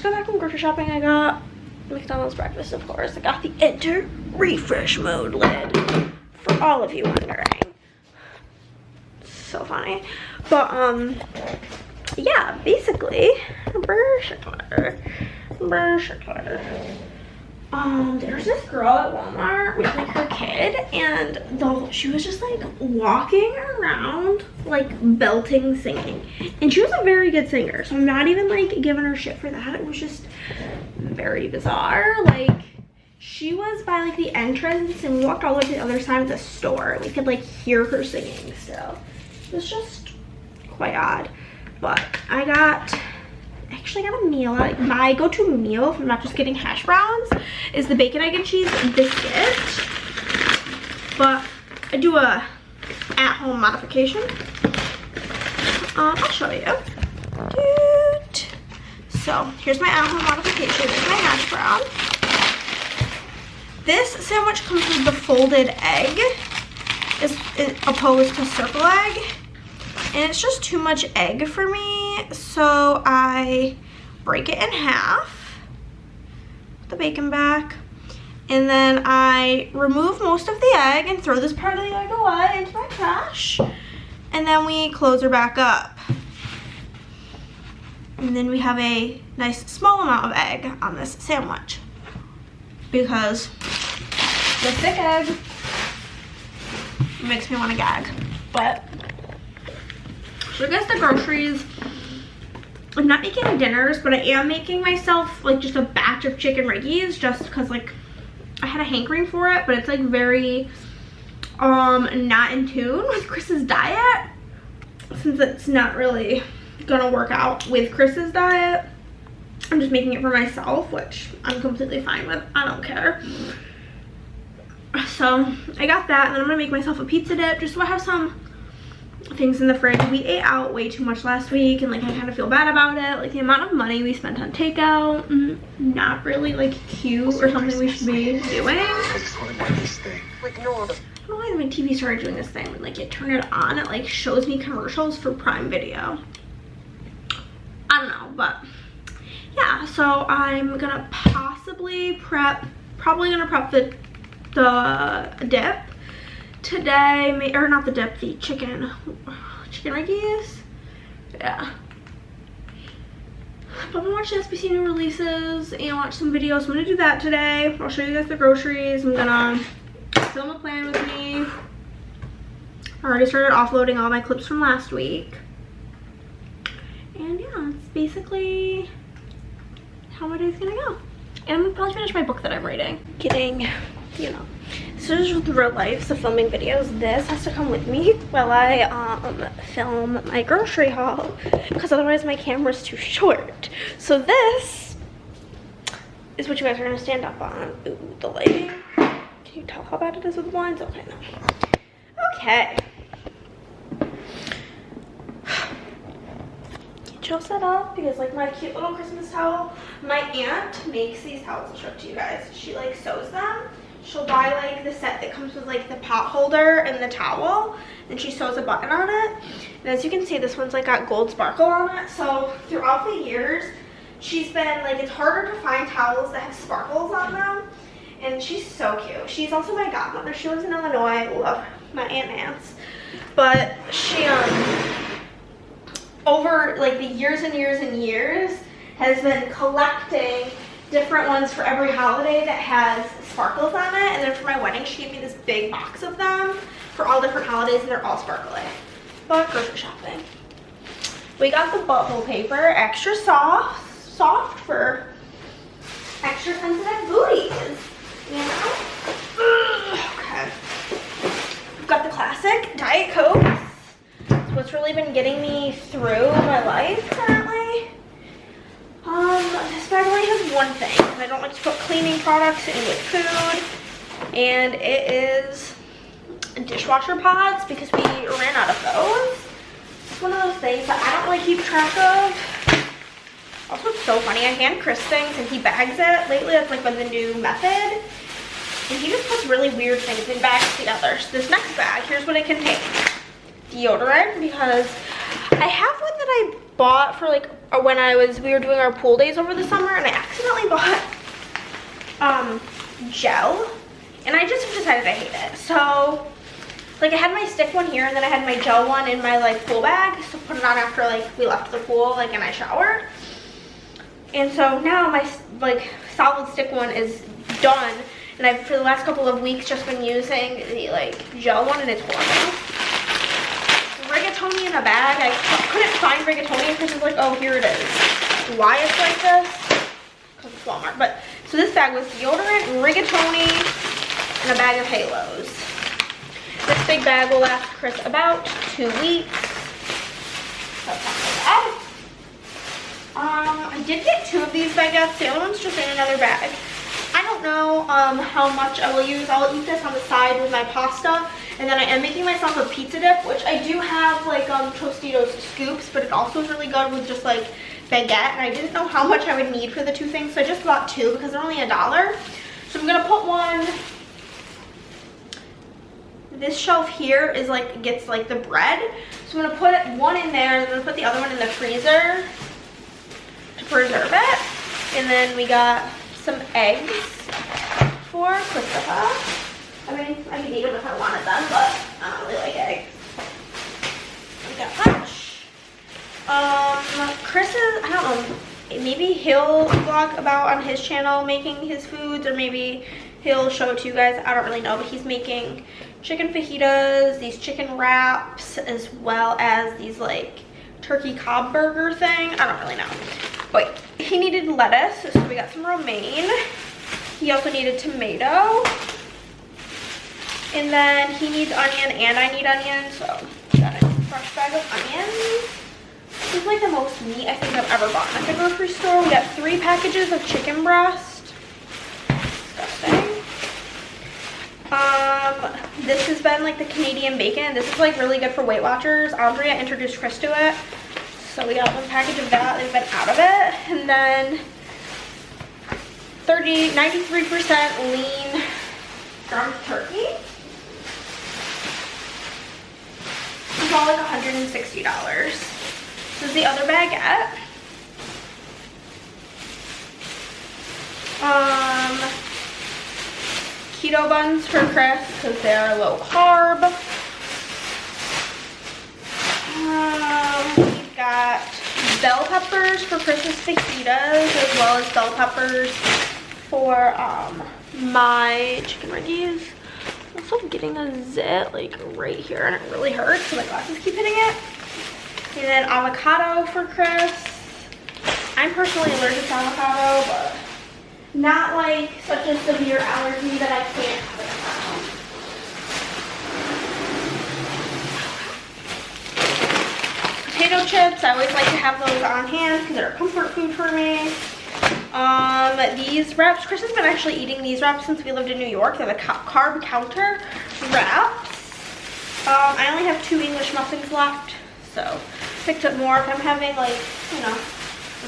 got back from grocery shopping. I got McDonald's breakfast, of course. I got the Enter Refresh Mode lid, for all of you wondering. So funny. But, yeah, basically, there's this girl at Walmart with like her kid, and she was just like walking around like belting singing, and she was a very good singer, so I'm not even like giving her shit for that. It was just very bizarre. Like, she was by like the entrance, and we walked all the way to the other side of the store, and we could like hear her singing still. It was just quite odd. But I actually got a meal. Like, my go-to meal, if I'm not just getting hash browns, is the bacon, egg, and cheese biscuit. But I do a at-home modification. I'll show you. So here's my at-home modification. There's my hash brown. This sandwich comes with the folded egg, as opposed to circle egg. And it's just too much egg for me, so I break it in half, put the bacon back, and then I remove most of the egg and throw this part of the egg away into my trash, and then we close her back up. And then we have a nice small amount of egg on this sandwich, because the thick egg makes me want to gag. But so I guess the groceries, I'm not making dinners, but I am making myself like just a batch of chicken riggies, just because like I had a hankering for it, but it's like very not in tune with Chris's diet, since it's not really gonna work out with Chris's diet. I'm just making it for myself, which I'm completely fine with. I don't care. So I got that, and then I'm gonna make myself a pizza dip just so I have some things in the fridge. We ate out way too much last week, and like I kind of feel bad about it. Like, the amount of money we spent on takeout, not really like cute or something we should be doing. I just want to buy this thing. I don't know why my TV started doing this thing. When like you turn it on, it like shows me commercials for Prime Video. I don't know, but yeah. So I'm gonna probably prep the dip today, or not the dip, the chicken riggies. Yeah. But I'm gonna watch the SBC new releases and watch some videos. So I'm gonna do that today. I'll show you guys the groceries. I'm gonna film a plan with me. I already started offloading all my clips from last week. And yeah, that's basically how my day's gonna go. And I'm gonna probably finish my book that I'm reading. Getting, you know, so just with real life, so filming videos, this has to come with me while I film my grocery haul, because otherwise my camera's too short. So this is what you guys are gonna stand up on. Ooh, the lighting. Can you tell how bad it is with the blinds? Okay, no. Okay. Chill set up, because like my cute little Christmas towel, my aunt makes these towels. I'll show it to you guys. She like sews them. She'll buy like the set that comes with like the pot holder and the towel, and she sews a button on it. And as you can see, this one's like got gold sparkle on it. So throughout the years, she's been like, it's harder to find towels that have sparkles on them, and she's so cute. She's also my godmother. She lives in Illinois. I love my Aunt Nance. But she over like the years and years and years has been collecting different ones for every holiday that has sparkles on it. And then for my wedding, she gave me this big box of them for all different holidays, and they're all sparkly. But grocery shopping, we got the butthole paper, extra soft for extra sensitive booties, you know? Okay. We've got the classic Diet Coke. It's what's really been getting me through my life currently. This bag only has one thing, and I don't like to put cleaning products in with food, and it is dishwasher pods, because we ran out of those. It's one of those things that I don't really keep track of. Also, it's so funny, I hand Chris things and he bags it. Lately, that's like been the new method, and he just puts really weird things in bags together. So this next bag, here's what it contains. Deodorant, because I have one that I bought for like when we were doing our pool days over the summer, and I accidentally bought gel, and I just decided I hate it. So like I had my stick one here, and then I had my gel one in my like pool bag, so put it on after like we left the pool, like, and I showered. And so now my like solid stick one is done, and I've for the last couple of weeks just been using the like gel one, and it's horrible. Rigatoni in a bag. I couldn't find rigatoni, and Chris was like, oh, here it is. Why it's like this? Because it's Walmart. But so this bag was deodorant, rigatoni, and a bag of halos. This big bag will last Chris about 2 weeks. That's not so bad. I did get 2 of these baguettes. The other one's just in another bag. I don't know how much I will use. I'll eat this on the side with my pasta. And then I am making myself a pizza dip, which I do have like Tostitos scoops, but it also is really good with just like baguette. And I didn't know how much I would need for the 2 things, so I just bought 2 because they're only $1. So I'm gonna put one. This shelf here is like gets like the bread, so I'm gonna put one in there, and I'm gonna put the other one in the freezer to preserve it. And then we got some eggs for Christopher. I mean, I could eat them if I wanted them, but I don't really like eggs. We got lunch. Chris is, I don't know, maybe he'll vlog about on his channel making his foods, or maybe he'll show it to you guys. I don't really know, but he's making chicken fajitas, these chicken wraps, as well as these like turkey cob burger thing. I don't really know. But he needed lettuce, so we got some romaine. He also needed tomato. And then he needs onion, and I need onion, so we got a fresh bag of onions. This is like the most meat I think I've ever bought at the grocery store. We got 3 packages of chicken breast. Disgusting. This has been like the Canadian bacon. This is like really good for Weight Watchers. Andrea introduced Chris to it. So we got 1 package of that. They've been out of it. And then 93% lean ground turkey. It's all like $160. This is the other baguette. Keto buns for Chris because they are low carb. We've got bell peppers for Chris's fajitas, as well as bell peppers for my chicken riggies. I'm also getting a zit like right here, and it really hurts, so my glasses keep hitting it. And then avocado for Chris. I'm personally allergic to avocado, but not like such a severe allergy that I can't have it at home. Potato chips, I always like to have those on hand because they're a comfort food for me. These wraps, Chris has been actually eating these wraps since we lived in New York. They're the carb counter wraps. I only have 2 English muffins left, so picked up more. If I'm having like, you know,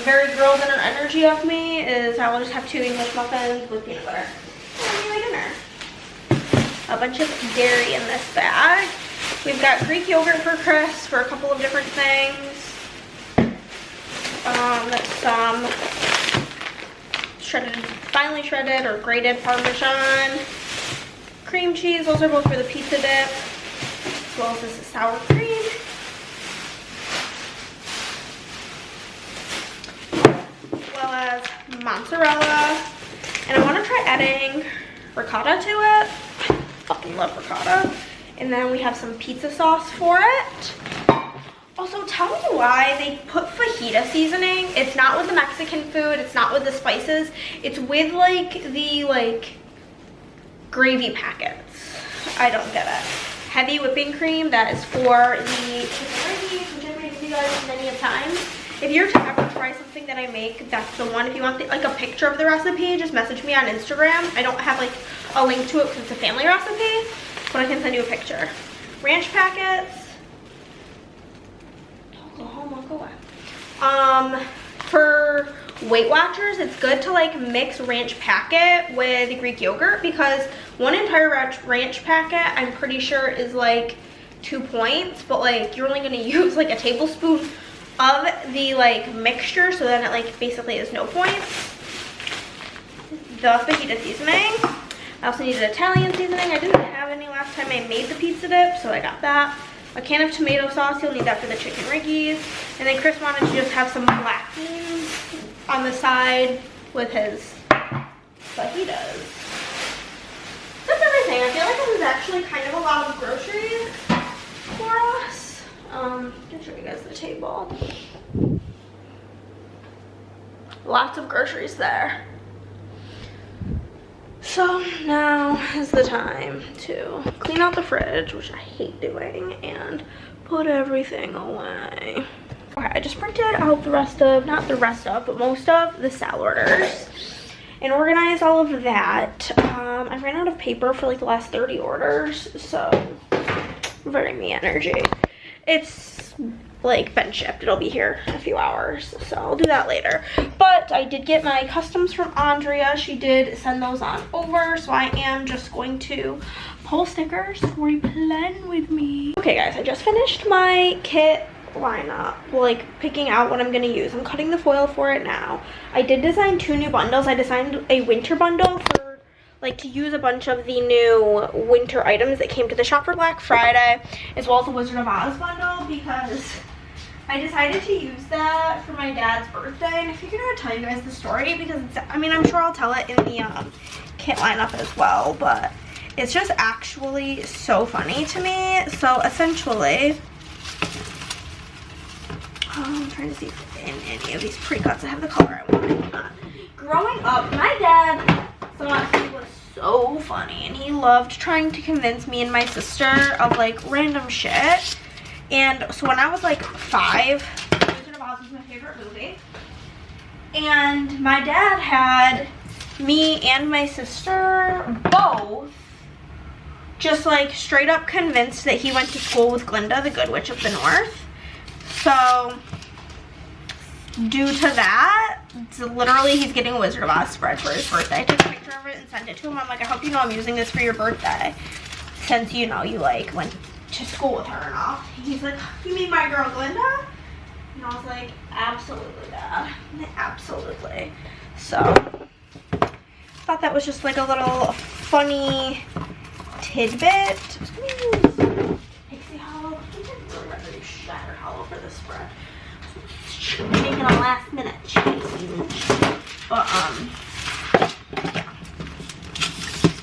very girl dinner energy of me, is I will just have 2 English muffins with peanut butter. That'll be my dinner. A bunch of dairy in this bag. We've got Greek yogurt for Chris for a couple of different things. Some finely shredded or grated Parmesan. Cream cheese, those are both for the pizza dip. As well as this is sour cream. As well as mozzarella. And I want to try adding ricotta to it. I fucking love ricotta. And then we have some pizza sauce for it. Also, tell me why they put fajita seasoning. It's not with the Mexican food. It's not with the spices. It's with like the gravy packets. I don't get it. Heavy whipping cream, that is for the chicken riggies, which I've made with you guys many a time. If you're to ever try something that I make, that's the one. If you want like a picture of the recipe, just message me on Instagram. I don't have like a link to it because it's a family recipe, but I can send you a picture. Ranch packets. For Weight Watchers, it's good to like mix ranch packet with Greek yogurt, because one entire ranch packet I'm pretty sure is like 2 points, but like you're only going to use like a tablespoon of the like mixture, so then it like basically is no points. The fajita seasoning. I also needed Italian seasoning. I didn't have any last time I made the pizza dip, so I got that. A can of tomato sauce, you'll need that for the chicken riggies. And then Chris wanted to just have some black beans on the side with his fajitas. That's everything. I feel like this is actually kind of a lot of groceries for us. I can show you guys the table. Lots of groceries there. So now is the time to clean out the fridge, which I hate doing, and put everything away. Okay, I just printed out the rest of, not the rest of, but most of the sal orders and organized all of that. I ran out of paper for like the last 30 orders, so very me energy. It's like been shipped. It'll be here in a few hours, so I'll do that later. But I did get my customs from Andrea. She did send those on over, so I am just going to pull stickers for a plan with me. Okay guys, I just finished my kit lineup, like picking out what I'm gonna use. I'm cutting the foil for it now. I did design 2 new bundles. I designed a winter bundle for like to use a bunch of the new winter items that came to the shop for Black Friday, as well as the Wizard of Oz bundle, because I decided to use that for my dad's birthday, and I figured I would tell you guys the story because it's, I mean, I'm sure I'll tell it in the kit lineup as well, but it's just actually so funny to me. So essentially, I'm trying to see if in any of these pre-cuts I have the color I want. Growing up, my dad thought he was so funny, and he loved trying to convince me and my sister of like random shit. And so when I was like 5, Wizard of Oz was my favorite movie, and my dad had me and my sister both just like straight up convinced that he went to school with Glinda, the Good Witch of the North. So due to that, it's literally he's getting a Wizard of Oz spread for his birthday. I took a picture of it and sent it to him. I'm like, I hope you know I'm using this for your birthday, since you know you like went to school with her and all. He's like, you mean my girl Glinda? And I was like, absolutely, Dad. Absolutely. So thought that was just like a little funny tidbit. Pixie Hollow. I think I'd really rather do Shatter Hollow for this spread. Making a last minute change. But yeah.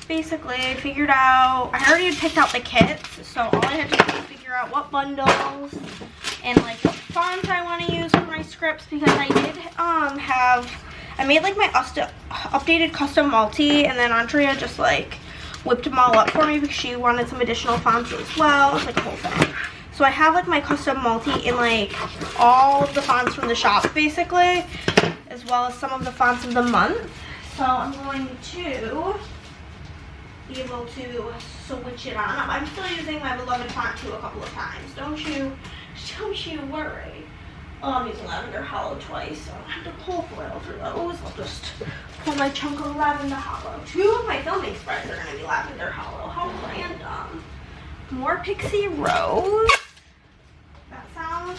Basically, I figured out, I already had picked out the kits, so all I had to do was figure out what bundles and like what fonts I want to use for my scripts, because I did I made like my updated custom multi, and then Andrea just like whipped them all up for me because she wanted some additional fonts as well. It's like a whole thing. So I have like my custom multi in like all of the fonts from the shop basically, as well as some of the fonts of the month. So I'm going to be able to switch it on. I'm still using my beloved font 2 a couple of times. Don't you worry. Oh, I'm using Lavender Hollow twice, so I don't have to pull foil through those. I'll just pull my chunk of Lavender Hollow. 2 of my filming spreads are going to be Lavender Hollow. How random. More Pixie Rose. That sound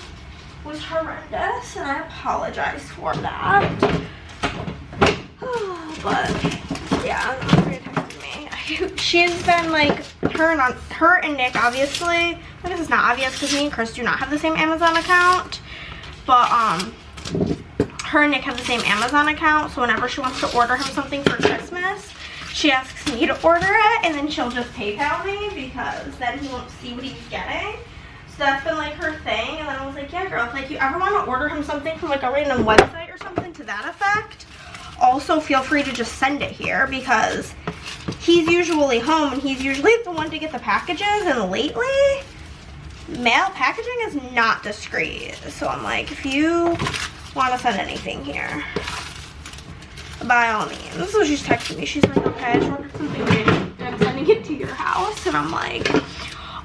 was horrendous, and I apologize for that. But yeah, Andrea texted me. She's been like, her and Nick obviously, I guess it's not obvious because me and Chris do not have the same Amazon account, but her and Nick have the same Amazon account, so whenever she wants to order him something for Christmas, she asks me to order it, and then she'll just PayPal me because then he won't see what he's getting. So that's been like her thing, and then I was like, yeah girl, if like you ever want to order him something from like a random website or something to that effect, also feel free to just send it here, because he's usually home and he's usually the one to get the packages, and lately mail packaging is not discreet. So I'm like, if you want to send anything here, by all means. So she's texting me, she's like, okay, I just ordered something new and I'm sending it to your house, and I'm like,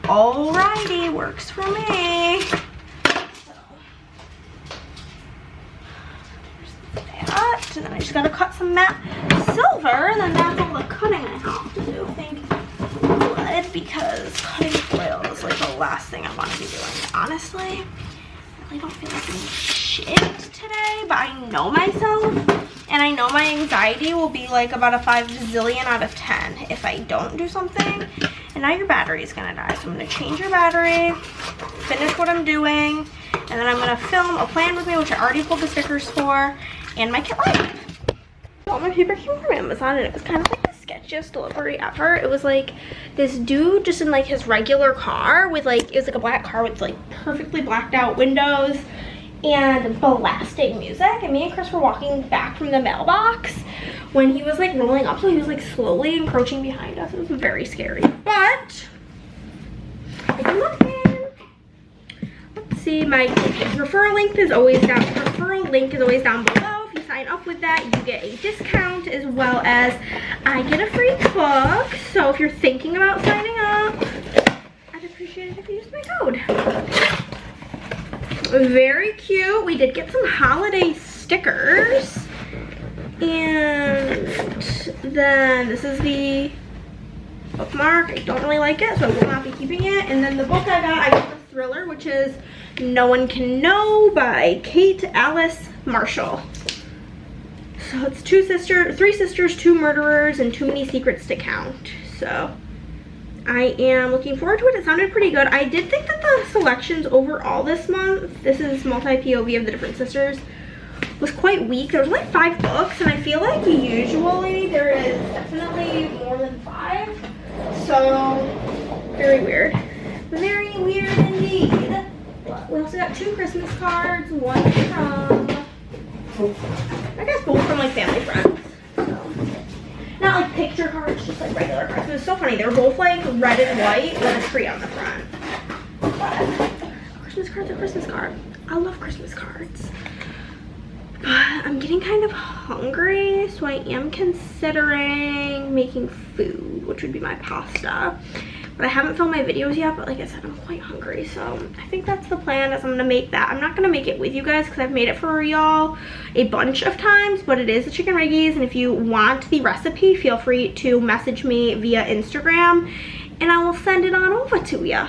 alrighty, works for me. So there's that, and then I just gotta cut some matte silver, and then that's all the cutting I have to do. Thank God, because cutting foil is like the last thing I want to be doing, honestly. really don't feel like doing shit today, but I know myself, and I know my anxiety will be like about a 5 zillion out of 10 if I don't do something. And now your battery is gonna die, so I'm gonna change your battery, finish what I'm doing, and then I'm gonna film a plan with me, which I already pulled the stickers for, and my kit life. All my paper came from Amazon, and it was kind of like the sketchiest delivery ever. It was like this dude just in like his regular car with like, it was like a black car with like perfectly blacked out windows and blasting music. And me and Chris were walking back from the mailbox when he was like rolling up, so he was like slowly encroaching behind us. It was very scary, but I can look in. Let's see, my referral link is always down. Referral link is always down below. If you sign up with that, you get a discount, as well as I get a free book. So if you're thinking about signing up, I'd appreciate it if you use my code. Very cute. We did get some holiday stickers. And then this is the bookmark. I don't really like it, so I will not be keeping it. And then the book I got the thriller, which is No One Can Know by Kate Alice Marshall. So it's 3 sisters, 2 murderers, and too many secrets to count. So I am looking forward to it. It sounded pretty good. I did think that the selections overall this month, this is multi-POV of the different sisters, was quite weak. There was only 5 books, and I feel like usually there is definitely more than 5. So very weird. Very weird indeed. We also got 2 Christmas cards, one from, I guess both from like family friends. So, not like picture cards, just like regular cards. It was so funny. They were both like red and white with a tree on the front. But Christmas card's a Christmas card. I love Christmas cards. But I'm getting kind of hungry, so I am considering making food, which would be my pasta. But I haven't filmed my videos yet, but like I said, I'm quite hungry, so I think that's the plan, is I'm gonna make that. I'm not gonna make it with you guys because I've made it for y'all a bunch of times, but it is the chicken riggies, and if you want the recipe, feel free to message me via Instagram, and I will send it on over to you.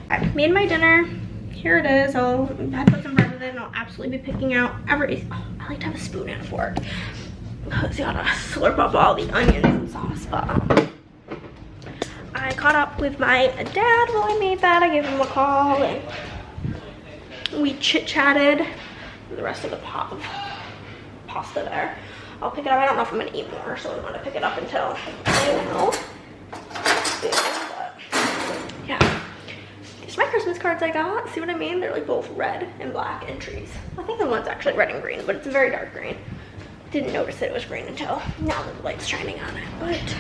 I've made my dinner. Here it is. I put some bread with it, and I'll absolutely be picking out every. Oh, I like to have a spoon and a fork. Because you gotta slurp up all the onions and sauce. But I caught up with my dad while I made that. I gave him a call, and we chit-chatted the rest of the pot of pasta there. I'll pick it up. I don't know if I'm gonna eat more, so I don't want to pick it up until I know. But yeah. My Christmas cards I got, see what I mean? They're like both red and black and trees. I think the one's actually red and green, but it's a very dark green. Didn't notice that it was green until now that the light's shining on it. But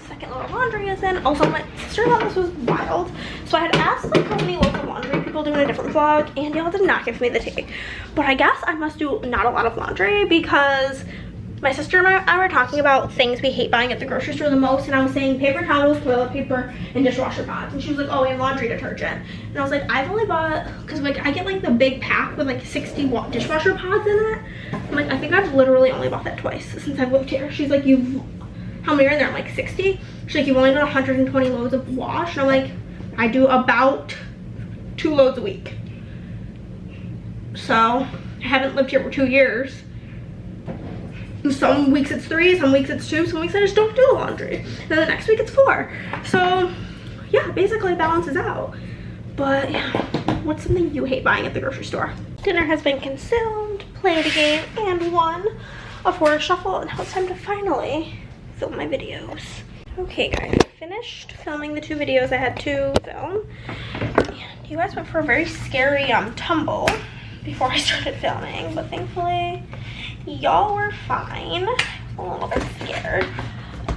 second load of laundry is in. Also, my sister thought this was wild, so I had asked like how many loads of laundry people do in a different vlog, and y'all did not give me the tea. But I guess I must do not a lot of laundry, because my sister and I were talking about things we hate buying at the grocery store the most, and I was saying paper towels, toilet paper, and dishwasher pods. And she was like, oh, we have laundry detergent. And I was like, I've only bought, because like I get like the big pack with like 60 dishwasher pods in it. I'm like, I think I've literally only bought that twice since I've lived here. She's like, how many are in there? I'm like, 60. She's like, you've only done 120 loads of wash. And I'm like, I do about 2 loads a week. So I haven't lived here for 2 years. Some weeks it's 3, some weeks it's 2, some weeks I just don't do laundry. And then the next week it's 4. So yeah, basically it balances out. But yeah, what's something you hate buying at the grocery store? Dinner has been consumed, played a game, and won a Forest Shuffle, and now it's time to finally film my videos. Okay guys, I finished filming the 2 videos I had to film. And you guys went for a very scary tumble before I started filming, but thankfully y'all were fine. I'm a little bit scared.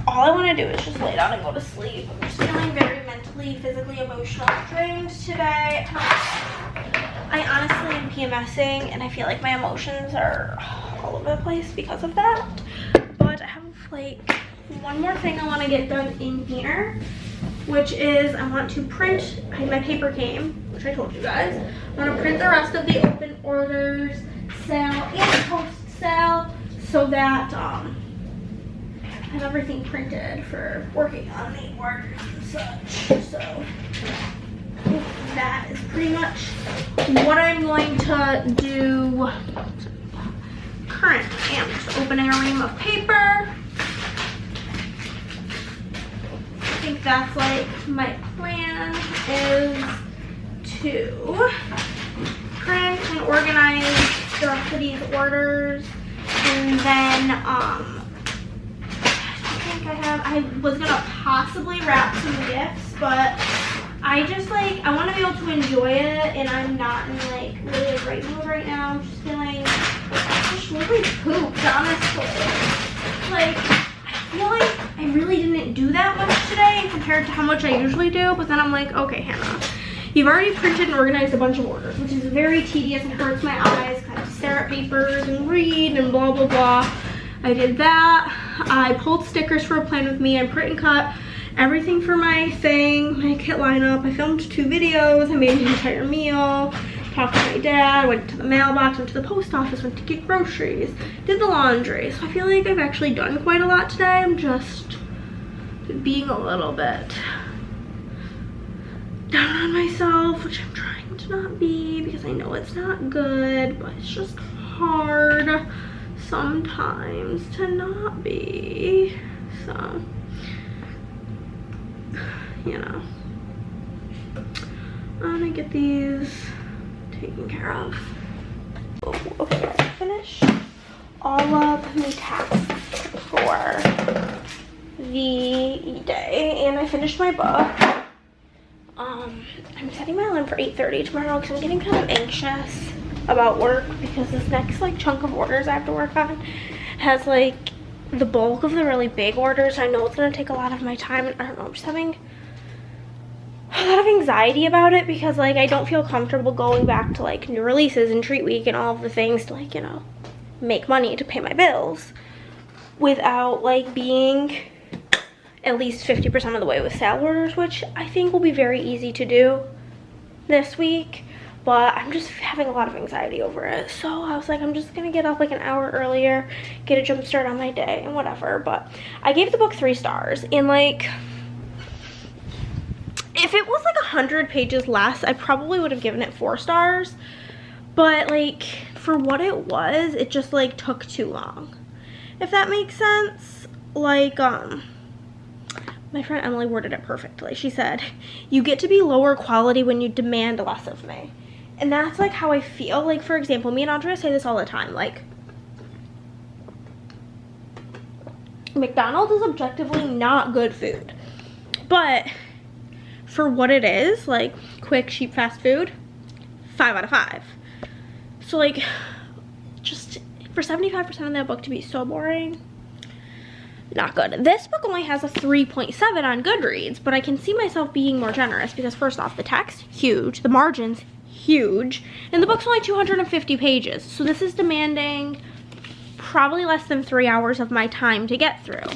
All I want to do is just lay down and go to sleep. I'm just feeling very mentally, physically, emotionally drained today. I honestly am PMSing, and I feel like my emotions are all over the place because of that. But I have like one more thing I want to get done in here, which is I want to print. My paper came, which I told you guys. I want to print the rest of the open orders, sale, and post sale, so that I have everything printed for working on the orders and such. So that is pretty much what I'm going to do currently. I'm just opening a ream of paper. I think that's like my plan is to print and organize the rest of these orders, and then I was gonna possibly wrap some gifts, but I just like, I want to be able to enjoy it, and I'm not in like really a great mood right now. I'm just feeling just really pooped, honestly. Like, I feel like I really didn't do that much today compared to how much I usually do, but then I'm like, okay, Hannah, you've already printed and organized a bunch of orders, which is very tedious and hurts my eyes because I have to stare at papers and read and blah, blah, blah. I did that. I pulled stickers for a plan with me. I print and cut everything for my thing, my kit lineup. I filmed 2 videos. I made an entire meal. Talked to my dad. Went to the mailbox. Went to the post office. Went to get groceries. Did the laundry. So I feel like I've actually done quite a lot today. I'm just being a little bit down on myself, which I'm trying to not be because I know it's not good, but it's just hard sometimes to not be. So, you know, I'm gonna get these taken care of. Oh, okay, I finished all of my tasks for the day, and I finished my book. I'm setting my alarm for 8:30 tomorrow because I'm getting kind of anxious about work because this next like chunk of orders I have to work on has like the bulk of the really big orders. I know it's gonna take a lot of my time, and I don't know, I'm just having a lot of anxiety about it because like I don't feel comfortable going back to like new releases and treat week and all of the things to like, you know, make money to pay my bills without like being at least 50% of the way with sale orders, which I think will be very easy to do this week. But I'm just having a lot of anxiety over it. So I was like, I'm just gonna get up like an hour earlier, get a jump start on my day and whatever. But I gave the book 3 stars, and like, if it was like 100 pages less, I probably would have given it 4 stars. But like, for what it was, it just like took too long, if that makes sense. Like, my friend Emily worded it perfectly. She said, you get to be lower quality when you demand less of me. And that's like how I feel. Like, for example, me and Andrea say this all the time. Like, McDonald is objectively not good food. But for what it is, like quick, cheap, fast food, 5 out of 5. So like, just for 75% of that book to be so boring, not good. This book only has a 3.7 on Goodreads, but I can see myself being more generous because first off, the text, huge, the margins, huge, and the book's only 250 pages. So this is demanding probably less than 3 hours of my time to get through.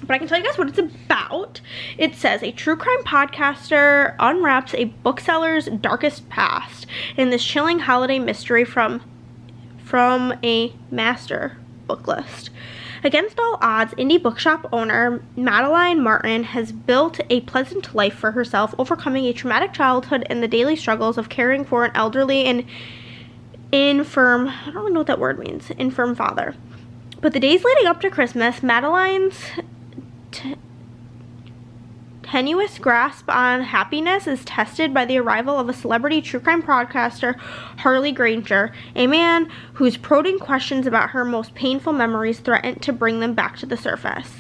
But I can tell you guys what it's about. It says a true crime podcaster unwraps a bookseller's darkest past in this chilling holiday mystery from a master book list. Against all odds, indie bookshop owner Madeline Martin has built a pleasant life for herself, overcoming a traumatic childhood and the daily struggles of caring for an elderly and infirm, I don't really know what that word means, infirm father. But the days leading up to Christmas, Madeline's tenuous grasp on happiness is tested by the arrival of a celebrity true crime podcaster, Harley Granger, a man whose probing questions about her most painful memories threaten to bring them back to the surface.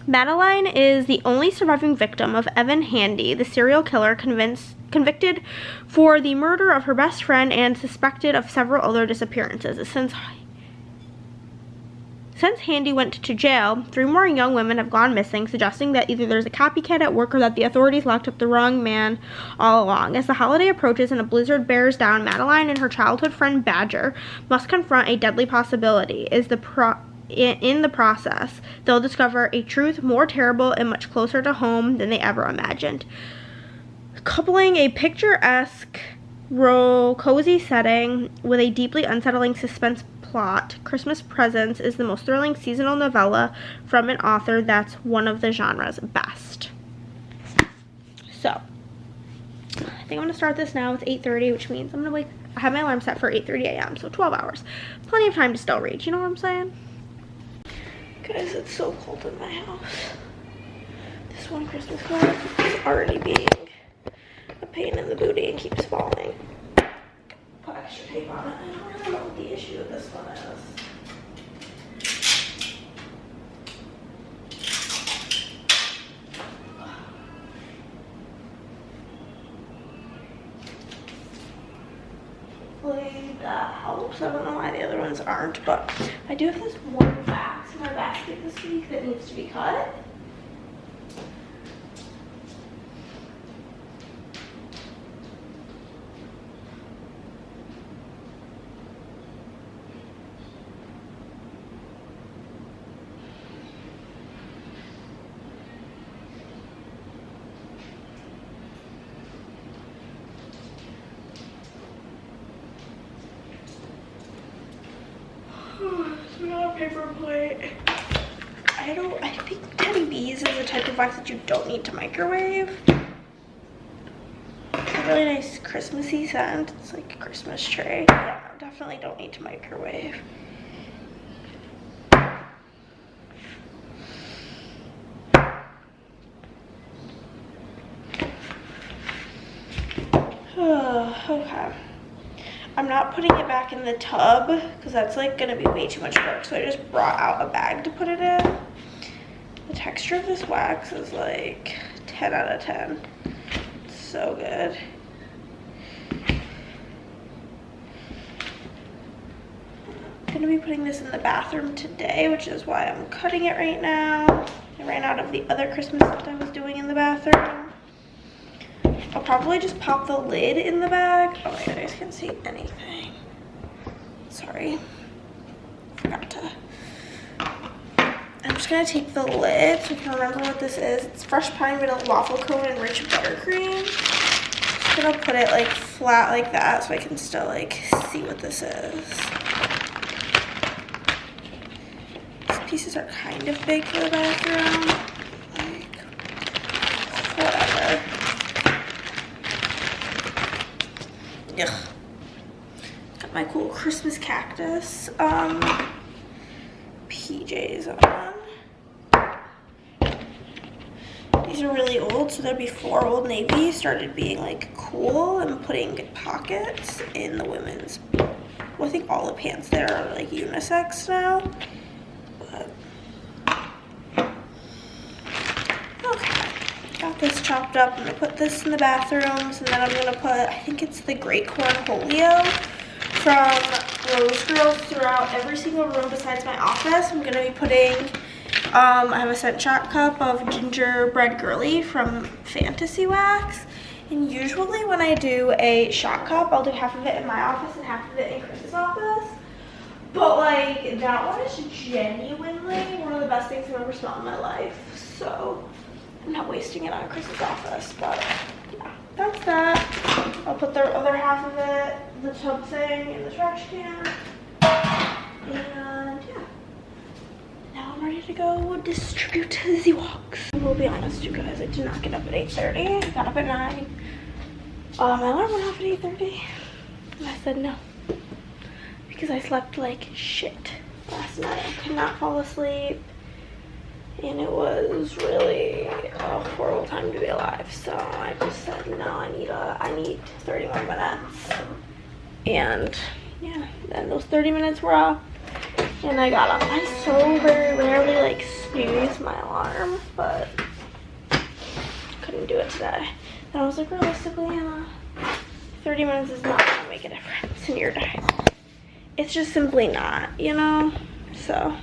Madeline is the only surviving victim of Evan Handy, the serial killer convicted for the murder of her best friend and suspected of several other disappearances. Since Handy went to jail, 3 more young women have gone missing, suggesting that either there's a copycat at work or that the authorities locked up the wrong man all along. As the holiday approaches and a blizzard bears down, Madeline and her childhood friend Badger must confront a deadly possibility. In the process, they'll discover a truth more terrible and much closer to home than they ever imagined. Coupling a picturesque, cozy setting with a deeply unsettling suspense plot, Christmas Presents is the most thrilling seasonal novella from an author that's one of the genre's best. So, think I'm gonna start this now. It's 8:30, which means I'm gonna I have my alarm set for 8:30 a.m. so 12 hours. Plenty of time to still read, you know what I'm saying? Guys, it's so cold in my house. This one Christmas card is already being a pain in the booty and keeps falling. Put extra tape on it. I don't really know what the issue with this one is. Hopefully that helps. I don't know why the other ones aren't, but I do have this one wax in my basket this week that needs to be cut. So we got a paper plate. I think Teddy B's is the type of wax that you don't need to microwave. It's a really nice Christmassy scent. It's like a Christmas tree. Yeah, definitely don't need to microwave. Okay. I'm not putting it back in the tub because that's like gonna be way too much work. So I just brought out a bag to put it in. The texture of this wax is like 10 out of 10. It's so good. I'm gonna be putting this in the bathroom today, which is why I'm cutting it right now. I ran out of the other Christmas stuff I was doing in the bathroom. I'll probably just pop the lid in the bag. Oh my god, I guys can't see anything. Sorry. Forgot to. I'm just gonna take the lid so you can remember what this is. It's fresh pine vanilla waffle cone and rich buttercream. Just gonna put it like flat like that so I can still like see what this is. These pieces are kind of big for the bathroom. Like, whatever. Ugh. Got my cool Christmas cactus PJs on. These are really old, so they're before Old Navy started being like cool and putting pockets in the women's. Well, I think all the pants there are like unisex now. But okay. Got this chopped up. I'm gonna put this in the bathrooms, and then I'm gonna put, I think it's the Great Cornholio from Rose Girls throughout every single room besides my office. I'm gonna be putting, I have a scent shot cup of Gingerbread Girly from Fantasy Wax. And usually when I do a shot cup, I'll do half of it in my office and half of it in Chris's office. But like, that one is genuinely one of the best things I've ever smelled in my life. So I'm not wasting it on Chris's office, but yeah, that's that. I'll put the other half of it, the tub thing, in the trash can. And yeah, now I'm ready to go distribute the walks. I will be honest, you guys, I did not get up at 8:30. I got up at 9. My alarm went off at 8:30. And I said no. Because I slept like shit last night. I could not fall asleep. And it was really a horrible time to be alive. So I just said, no, I need 30 more minutes. And yeah, then those 30 minutes were up. And I got up. I so very rarely like snooze my alarm, but couldn't do it today. And I was like, realistically, 30 minutes is not gonna make a difference in your day. It's just simply not, you know? So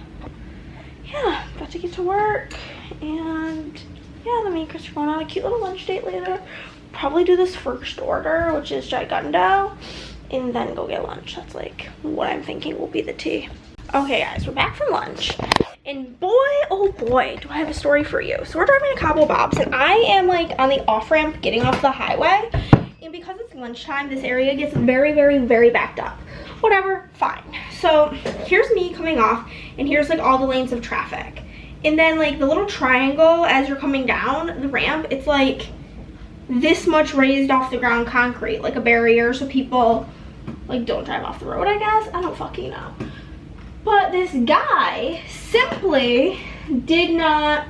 yeah, about to get to work, and yeah, then me and Chris are going on a cute little lunch date later. Probably do this first order, which is Gigundo, and then go get lunch. That's like what I'm thinking will be the tea. Okay guys, we're back from lunch, and boy, oh boy, do I have a story for you. So we're driving to Cabo Bob's, and I am like on the off-ramp getting off the highway, and because it's lunchtime, this area gets very, very, very backed up. Whatever, fine. So here's me coming off, and here's like all the lanes of traffic. And then like the little triangle as you're coming down the ramp, it's like this much raised off the ground concrete, like a barrier so people like don't drive off the road, I guess. I don't fucking know. But this guy simply did not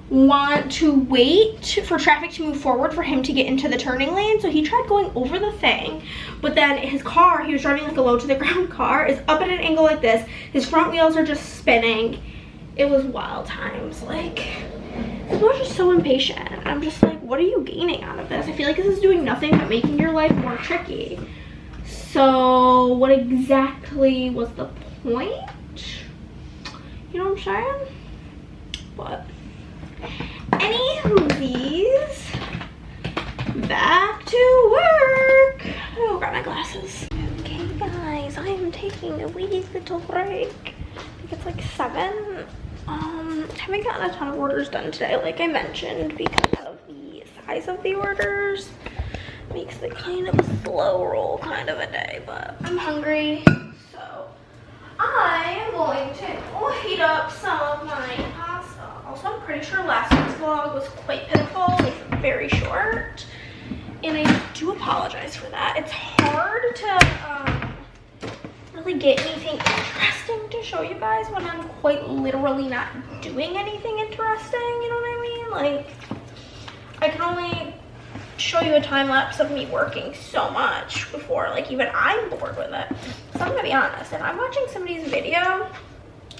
want to wait for traffic to move forward for him to get into the turning lane. So he tried going over the thing, but then his car, he was driving like a low to the ground car, is up at an angle like this. His front wheels are just spinning. It was wild times. Like, people are just so impatient. And I'm just like, what are you gaining out of this? I feel like this is doing nothing but making your life more tricky. So what exactly was the point? You know what I'm saying? But anywho's, back to work. Oh, got my glasses. Okay guys, I am taking a wee little break. I think it's like 7. I haven't gotten a ton of orders done today, like I mentioned, because of the size of the orders. Makes it kind of a slow roll kind of a day, but I'm hungry, so I am going to heat up some of my pasta. Also, I'm pretty sure last week's vlog was quite pitiful, like very short, and I do apologize for that. It's hard to really get anything interesting to show you guys when I'm quite literally not doing anything interesting, you know what I mean? Like, I can only show you a time lapse of me working so much before like even I'm bored with it. So I'm gonna be honest, if I'm watching somebody's video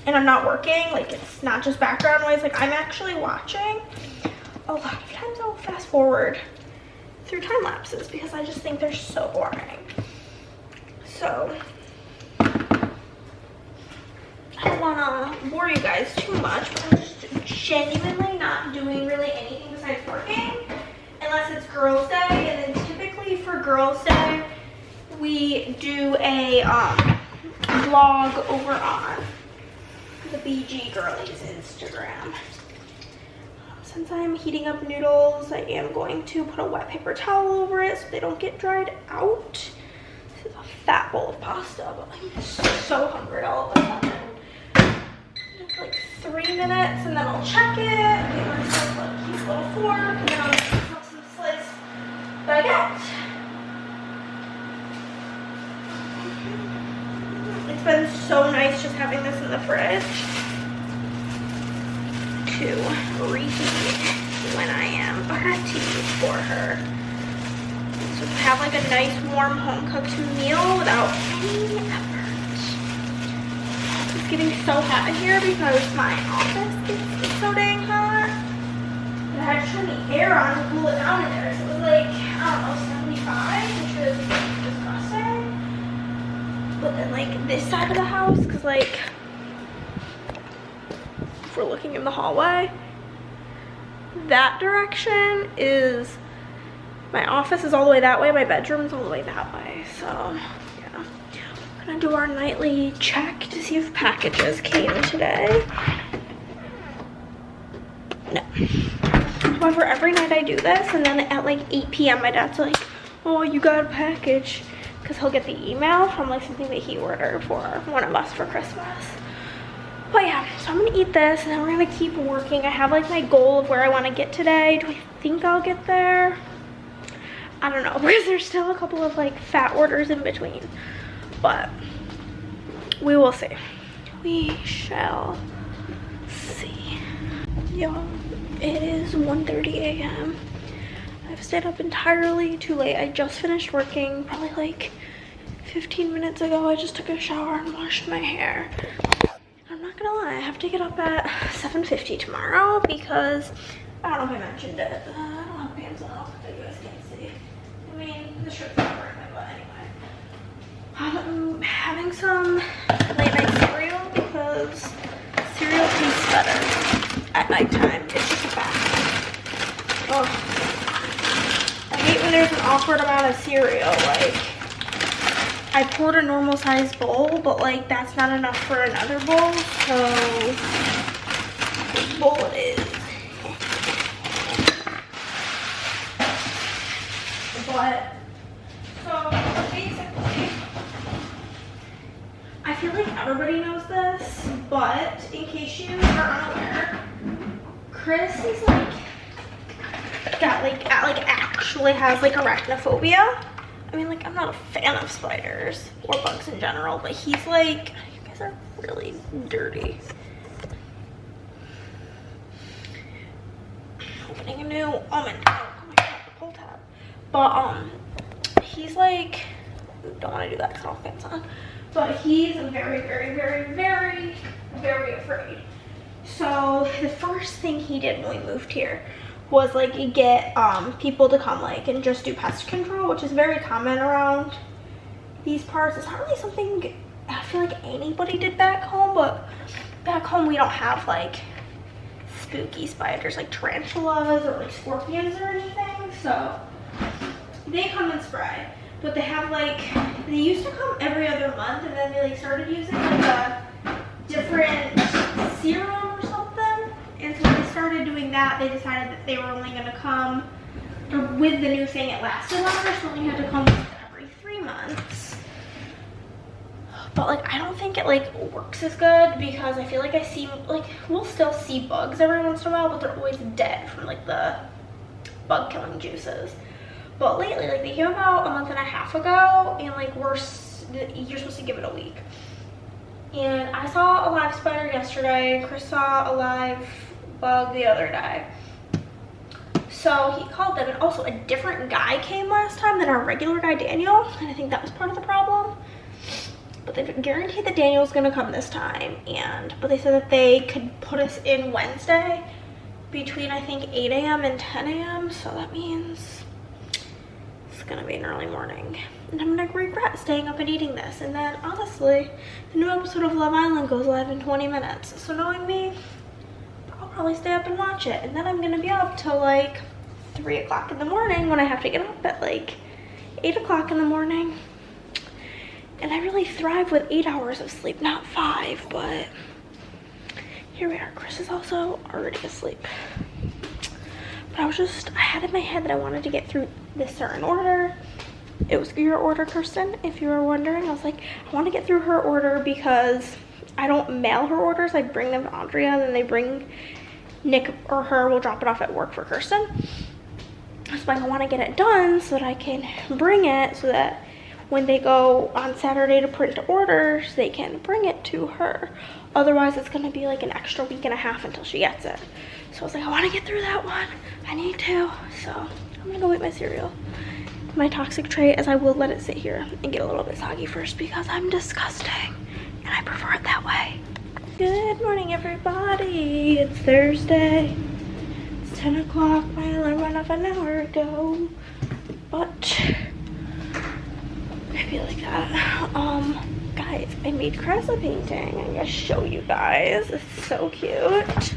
and I'm not working, like it's not just background noise, like I'm actually watching, a lot of times I'll fast forward through time lapses because I just think they're so boring. So I don't want to bore you guys too much, but I'm just genuinely not doing really anything besides working. Unless it's girls' day, and then typically for girls' day, we do a vlog over on the BG Girlies Instagram. Since I'm heating up noodles, I am going to put a wet paper towel over it so they don't get dried out. This is a fat bowl of pasta, but I'm so hungry all of a sudden. It's like 3 minutes, and then I'll check it, get myself a cute little fork, and then I'll baguette. It's been so nice just having this in the fridge to reheat when I am ready for her. So to have like a nice warm home cooked meal without any effort. It's getting so hot in here because my office gets so dang hot. I had to turn the air on to cool it down in there. So it was like, I don't know, 75, which was disgusting. But then like this side of the house, because like, if we're looking in the hallway, that direction is, my office is all the way that way, my bedroom's all the way that way. So yeah, we're gonna do our nightly check to see if packages came today. No. However, every night I do this, and then at like 8 p.m. my dad's like, oh, you got a package, because he'll get the email from like something that he ordered for one of us for Christmas. But yeah, so I'm gonna eat this, and then we're gonna keep working. I have like my goal of where I want to get today. Do I think I'll get there? I don't know, because there's still a couple of like fat orders in between, but we will see. We shall see. Y'all, it is 1:30 a.m. I've stayed up entirely too late. I just finished working probably like 15 minutes ago. I just took a shower and washed my hair. I'm not gonna lie, I have to get up at 7:50 tomorrow because I don't know if I mentioned it. I don't have pants on that you guys can't see. I mean, the shirt's not wearing my butt anyway. I'm having some late night cereal because cereal tastes better at nighttime. It's just a fact. Oh, I hate when there's an awkward amount of cereal. Like, I poured a normal size bowl, but like that's not enough for another bowl, so this bowl it is. But so basically, I feel like everybody knows this, but in case you are unaware, Chris is like got like acne actually has like arachnophobia. I mean, like, I'm not a fan of spiders or bugs in general, but he's like, you guys are really dirty. Opening a new almond. Oh my god, the pull tab. But he's like, don't want to do that because I'll get on. But he's very, very, very, very, very afraid. So the first thing he did when we moved here was like get people to come like and just do pest control, which is very common around these parts. It's not really something I feel like anybody did back home, but back home we don't have like spooky spiders like tarantulas or like scorpions or anything. So they come and spray, but they have like, they used to come every other month, and then they like started using like a different serum or something. And so when they started doing that, they decided that they were only going to come, or with the new thing it lasted longer, so only had to come every 3 months. But like, I don't think it like works as good, because I feel like I see, like, we'll still see bugs every once in a while, but they're always dead from like the bug killing juices. But lately, like, they came about a month and a half ago, and like you're supposed to give it a week. And I saw a live spider yesterday. Chris saw a live bug the other day. So he called them, and also a different guy came last time than our regular guy, Daniel, and I think that was part of the problem. But they've guaranteed that Daniel's gonna come this time, but they said that they could put us in Wednesday between, I think, 8 a.m. and 10 a.m. So that means it's gonna be an early morning, and I'm gonna regret staying up and eating this. And then honestly, the new episode of Love Island goes live in 20 minutes, so knowing me, I'll probably stay up and watch it, and then I'm gonna be up till like 3 o'clock in the morning when I have to get up at like 8 o'clock in the morning. And I really thrive with 8 hours of sleep, not 5, but here we are. Chris is also already asleep. But I had in my head that I wanted to get through this certain order. It was your order, Kirsten, if you were wondering. I was like, I want to get through her order because I don't mail her orders. I bring them to Andrea, and then they bring Nick or her will drop it off at work for Kirsten. So I want to get it done so that I can bring it, so that when they go on Saturday to print orders, they can bring it to her. Otherwise, it's going to be like an extra week and a half until she gets it. So I was like, I want to get through that one. I need to. So I'm going to go eat my cereal. My toxic tray, as I will let it sit here and get a little bit soggy first because I'm disgusting and I prefer it that way. Good morning, everybody. It's Thursday. It's 10 o'clock. My alarm went off an hour ago. But I feel like that. Guys, I made Chris a painting. I'm gonna show you guys. It's so cute.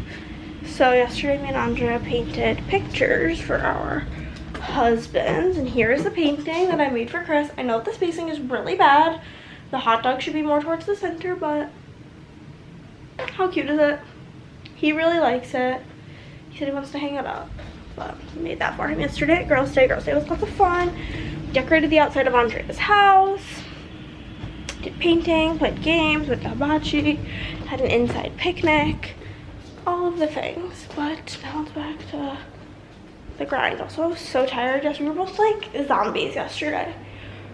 So yesterday, me and Andrea painted pictures for our husbands, and here is the painting that I made for Chris. I know the spacing is really bad. The hot dog should be more towards the center, but how cute is it? He really likes it. He said he wants to hang it up, but I made that for him yesterday at Girls' Day. Girls' Day was lots of fun. Decorated the outside of Andrea's house, did painting, played games, went to hibachi, had an inside picnic, all of the things. But now it's back to the grind. Also, I was so tired yesterday. We were both like zombies yesterday.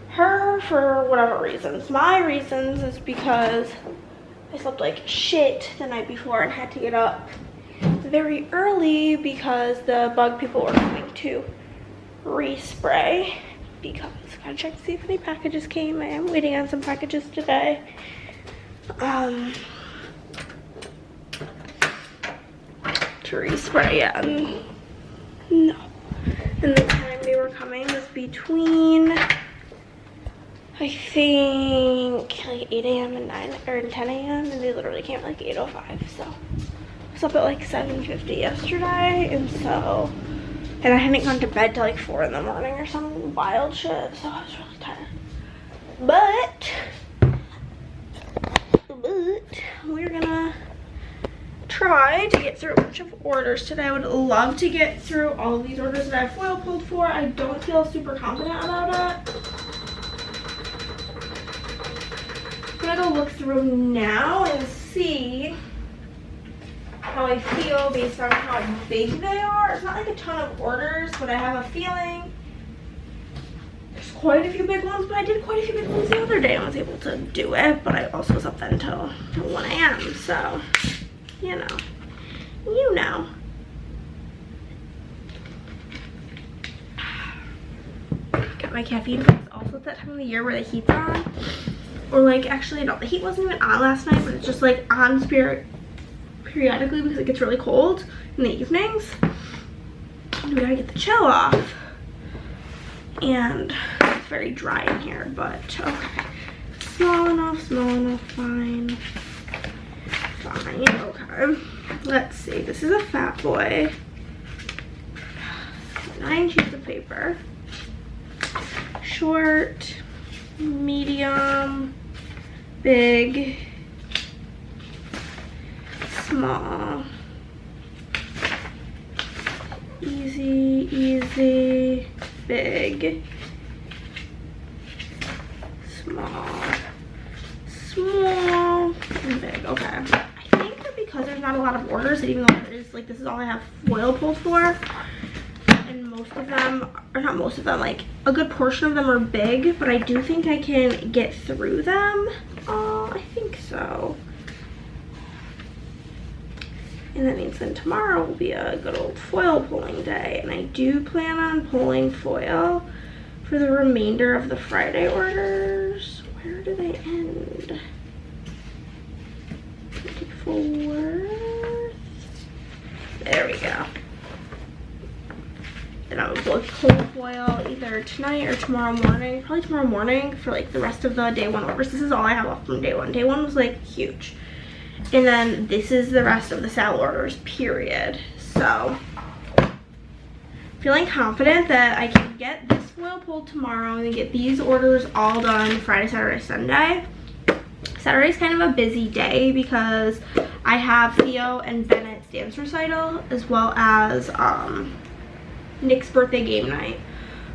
Her for whatever reasons. My reasons is because I slept like shit the night before and had to get up very early because the bug people were coming to respray. Because I gotta check to see if any packages came. I am waiting on some packages today. To respray, yeah. No. And the time they were coming was between, I think, like 8 a.m. and 10 a.m. and they literally came at like 8:05. So I was up at like 7:50 yesterday, and I hadn't gone to bed till like 4 in the morning or some wild shit, so I was really tired. But we're gonna try to get through a bunch of orders today. I would love to get through all of these orders that I've foil pulled for. I don't feel super confident about it. I'm gonna go look through now and see how I feel based on how big they are. It's not like a ton of orders, but I have a feeling quite a few big ones, but I did quite a few big ones the other day. I was able to do it, but I also was up then until 1 a.m. So, you know. Got my caffeine because also at that time of the year where the heat's on. Or like, actually no, the heat wasn't even on last night, but it's just like on periodically because it gets really cold in the evenings. And we gotta get the chill off. And it's very dry in here, but okay. Small enough, fine. Okay. Let's see, this is a fat boy. 9 sheets of paper. Short, medium, big, small, easy, big, small, and big. Okay. I think that because there's not a lot of orders, even though it is like this is all I have foil pulled for, and most of them, or not most of them, like a good portion of them are big, but I do think I can get through them. I think so. And that means then tomorrow will be a good old foil pulling day, and I do plan on pulling foil for the remainder of the Friday orders. Where do they end? 24th. There we go. And I will both pull foil either tonight or tomorrow morning. Probably tomorrow morning for like the rest of the day 1 orders. This is all I have left from day 1. Day 1 was like huge. And then this is the rest of the sale orders, period. So, feeling confident that I can get this foil pulled tomorrow and then get these orders all done Friday, Saturday, Sunday. Saturday's kind of a busy day because I have Theo and Bennett's dance recital as well as Nick's birthday game night.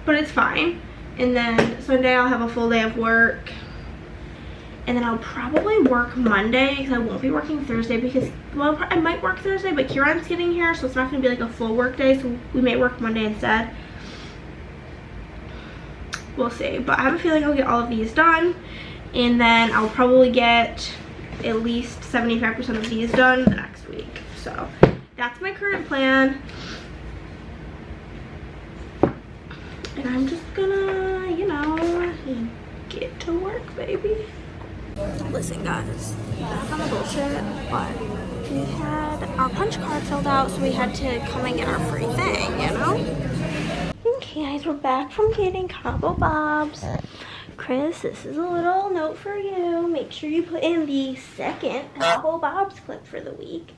But it's fine. And then Sunday I'll have a full day of work. And then I'll probably work Monday because I won't be working Thursday because, well, I might work Thursday, but Kieran's getting here, so it's not going to be like a full work day, so we may work Monday instead. We'll see. But I have a feeling I'll get all of these done, and then I'll probably get at least 75% of these done the next week. So that's my current plan. And I'm just gonna, you know, get to work, baby. Listen guys, back on the bullshit, but we had our punch card filled out, so we had to come and get our free thing, you know? Okay guys, we're back from getting Combo Bobs. Chris, this is a little note for you. Make sure you put in the second Combo Bobs clip for the week.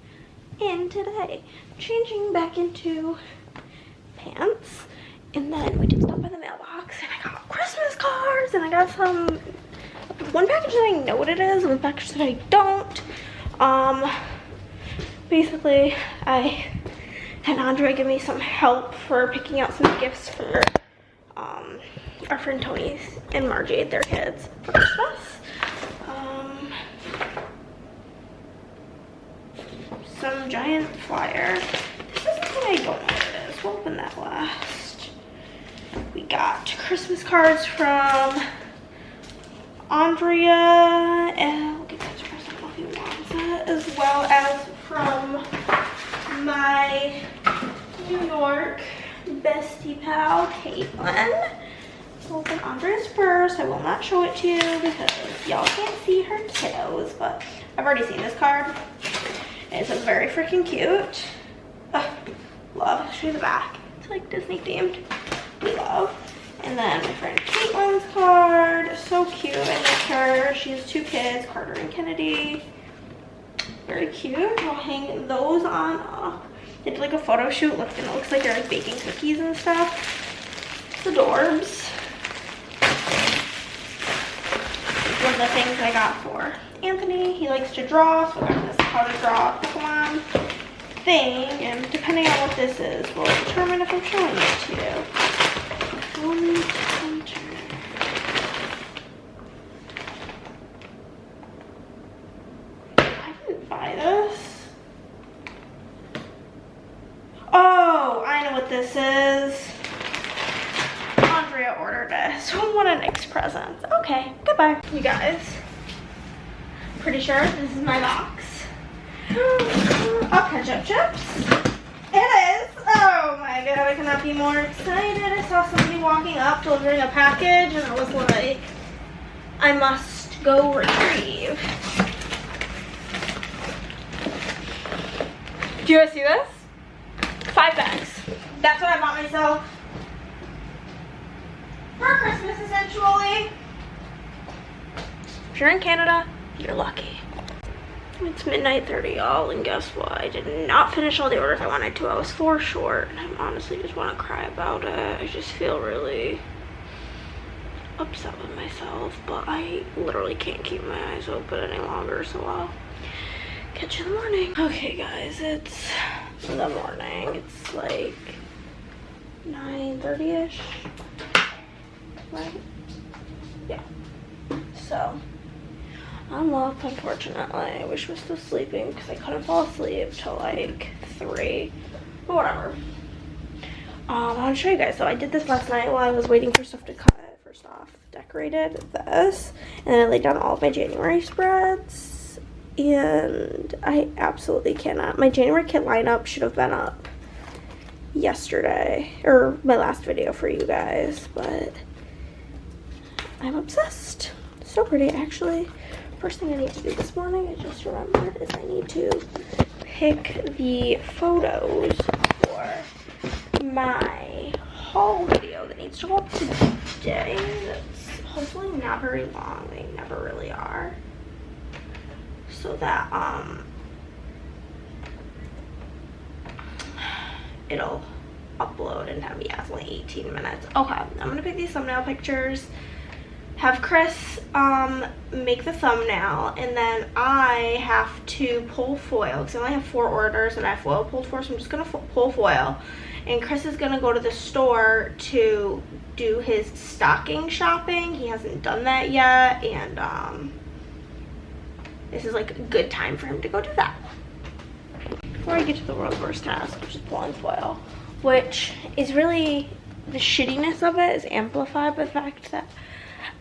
And today, changing back into pants. And then we did stop by the mailbox and I got Christmas cards and I got some, one package that I know what it is, one package that I don't. Basically, I had Andre give me some help for picking out some gifts for our friend Tony's and Margie, their kids, for Christmas. Some giant flyer. This is something I don't know what it is. We'll open that last. We got Christmas cards from Andrea, and I'll give that to Chris, I don't know if he wants it, as well as from my New York bestie pal, Caitlin. We'll open Andrea's first. I will not show it to you because y'all can't see her toes, but I've already seen this card. It's very freaking cute. Love. I'll show you the back. It's like Disney themed. We love. And then my friend Caitlin's card. So cute. I miss her. She has 2 kids, Carter and Kennedy. Very cute. I'll hang those on. They did like a photo shoot. And it looks like they're like baking cookies and stuff. It's adorbs. One of the things I got for Anthony. He likes to draw, so I got this how to draw Pokemon thing, and depending on what this is will determine if I'm showing it to you. I didn't buy this. Oh, I know what this is. Andrea ordered it. So when appendix presents. Okay, goodbye. You guys, pretty sure this is my box of ketchup chips. It is. Oh my god, I cannot be more excited. I saw somebody walking up delivering a package and I was like, I must go retrieve. Do you guys see this? 5 bags. That's what I bought myself for Christmas, essentially. If you're in Canada, you're lucky. It's midnight 30, y'all, and guess what? I did not finish all the orders I wanted to. I was 4 short, and I honestly just want to cry about it. I just feel really upset with myself, but I literally can't keep my eyes open any longer, so I'll catch you in the morning. Okay, guys, it's the morning. It's like 9:30-ish, right? Yeah. So I'm up, unfortunately. I wish I was still sleeping because I couldn't fall asleep till like 3. But whatever. I want to show you guys. So I did this last night while I was waiting for stuff to cut. First off, decorated this, and then I laid down all of my January spreads. And I absolutely cannot. My January kit lineup should have been up yesterday, or my last video for you guys, but I'm obsessed. So pretty, actually. First thing I need to do this morning, I just remembered, is I need to pick the photos for my haul video that needs to go up today. That's hopefully not very long. They never really are. So that it'll upload in time. Yeah, it's only 18 minutes. Okay, I'm gonna pick these thumbnail pictures, have Chris make the thumbnail, and then I have to pull foil because I only have 4 orders and I have foil pulled for, so I'm just gonna pull foil. And Chris is gonna go to the store to do his stocking shopping. He hasn't done that yet, and this is like a good time for him to go do that. Before I get to the world's worst task, which is pulling foil, which is really, the shittiness of it is amplified by the fact that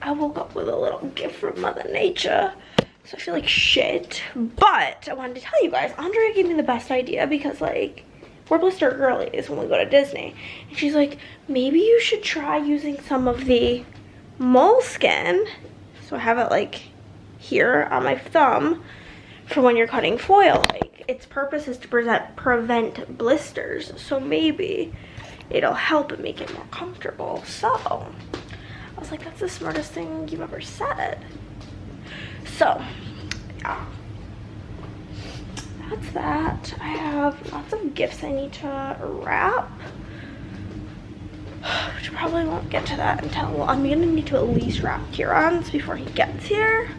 I woke up with a little gift from Mother Nature, so I feel like shit. But I wanted to tell you guys, Andrea gave me the best idea because, like, we're blister girlies when we go to Disney, and she's like, maybe you should try using some of the moleskin. So I have it like here on my thumb for when you're cutting foil. Like, its purpose is to prevent blisters, so maybe it'll help and make it more comfortable. So I was like, that's the smartest thing you've ever said. So yeah, that's that. I have lots of gifts I need to wrap, which probably won't get to that until, well, I'm gonna need to at least wrap Macarons before he gets here.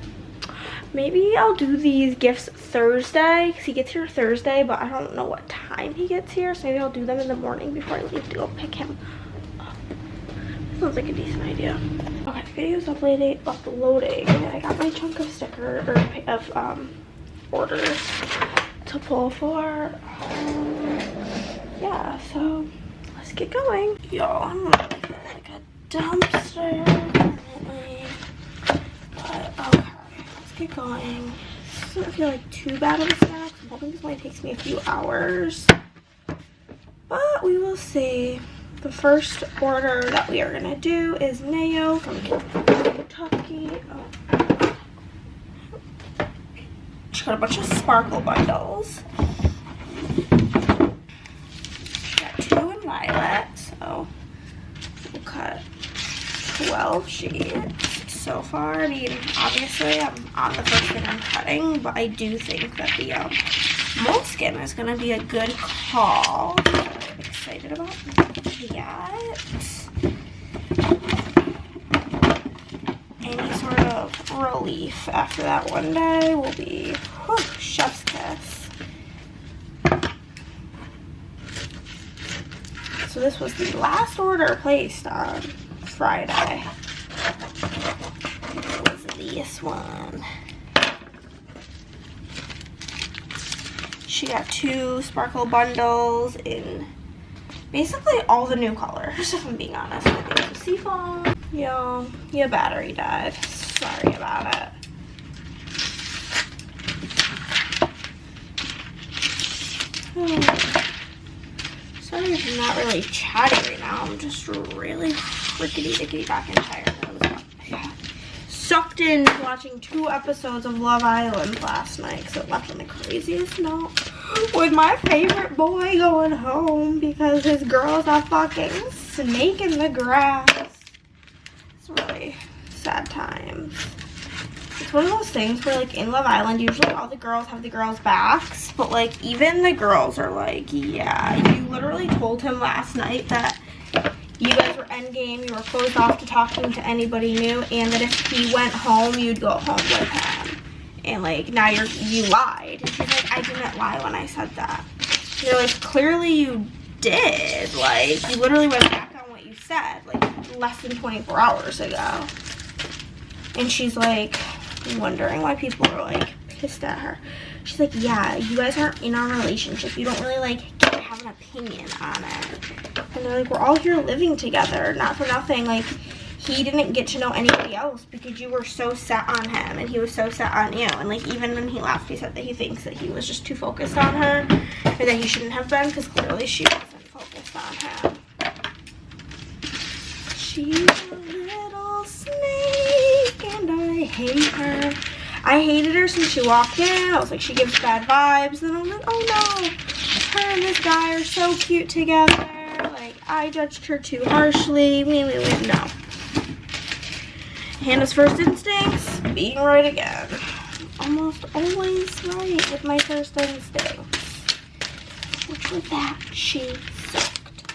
Maybe I'll do these gifts Thursday because he gets here Thursday, but I don't know what time he gets here, so maybe I'll do them in the morning before I leave to go pick him up. Sounds like a decent idea. Okay, video's uploading. I got my chunk of orders to pull for. Yeah, so let's get going. Y'all, I'm looking like a dumpster currently, but okay, let's get going. This doesn't feel like too bad of a snack. I'm hoping this only takes me a few hours, but we will see. The first order that we are gonna do is mayo from Kentucky. Oh. She got a bunch of sparkle bundles. She got 2 in violet, so we'll cut 12 sheets so far. I mean, obviously I'm on the first thing I'm cutting, but I do think that the moleskin is gonna be a good call. I'm excited about that. Any sort of relief after that one day will be, whew, chef's kiss. So this was the last order placed on Friday. It was this one. She got 2 sparkle bundles in basically all the new colors, if I'm being honest. I think some seafoam. Yo, your battery died. Sorry about it. Sorry if I'm not really chatty right now. I'm just really rickety-dickety back and tired. I was sucked in watching 2 episodes of Love Island last night because it left on the craziest note with my favorite boy going home because his girl's a fucking snake in the grass. It's really sad times. It's one of those things where, like, in Love Island, usually all the girls have the girls' backs, but, like, even the girls are like, yeah, you literally told him last night that you guys were endgame, you were closed off to talking to anybody new, and that if he went home, you'd go home with him. And, like, now you lied. And she's like, I didn't lie when I said that. And you're like, clearly you did. Like, you literally went back on what you said, like, less than 24 hours ago. And she's like, wondering why people are, like, pissed at her. She's like, yeah, you guys aren't in our relationship. You don't really, like, get to have an opinion on it. And they're like, we're all here living together, not for nothing. Like, he didn't get to know anybody else because you were so set on him and he was so set on you. And, like, even when he left, he said that he thinks that he was just too focused on her or that he shouldn't have been because clearly she wasn't focused on him. She's a little snake and I hate her. I hated her since she walked in. I was like, she gives bad vibes. Then I'm like, oh no, her and this guy are so cute together. Like, I judged her too harshly. No. Hannah's first instincts, being right again. Almost always right with my first instincts. Which with that, she sucked.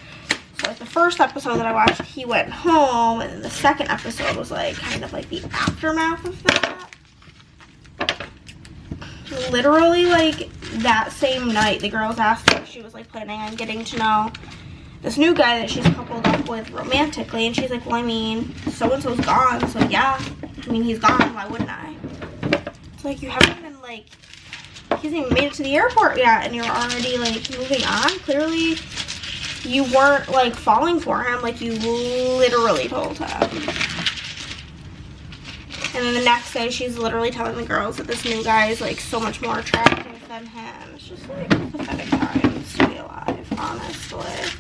So, like, the first episode that I watched, he went home, and then the second episode was, like, kind of like the aftermath of that. Literally, like, that same night, the girls asked her if she was, like, planning on getting to know this new guy that she's coupled up with romantically, and she's like, well, I mean, so-and-so's gone, so yeah. I mean, he's gone, why wouldn't I? It's like, you haven't even, like, he hasn't even made it to the airport yet, and you're already, like, moving on. Clearly, you weren't, like, falling for him, like, you literally told him. And then the next day, she's literally telling the girls that this new guy is, like, so much more attractive than him. It's just, like, pathetic times to be alive, honestly.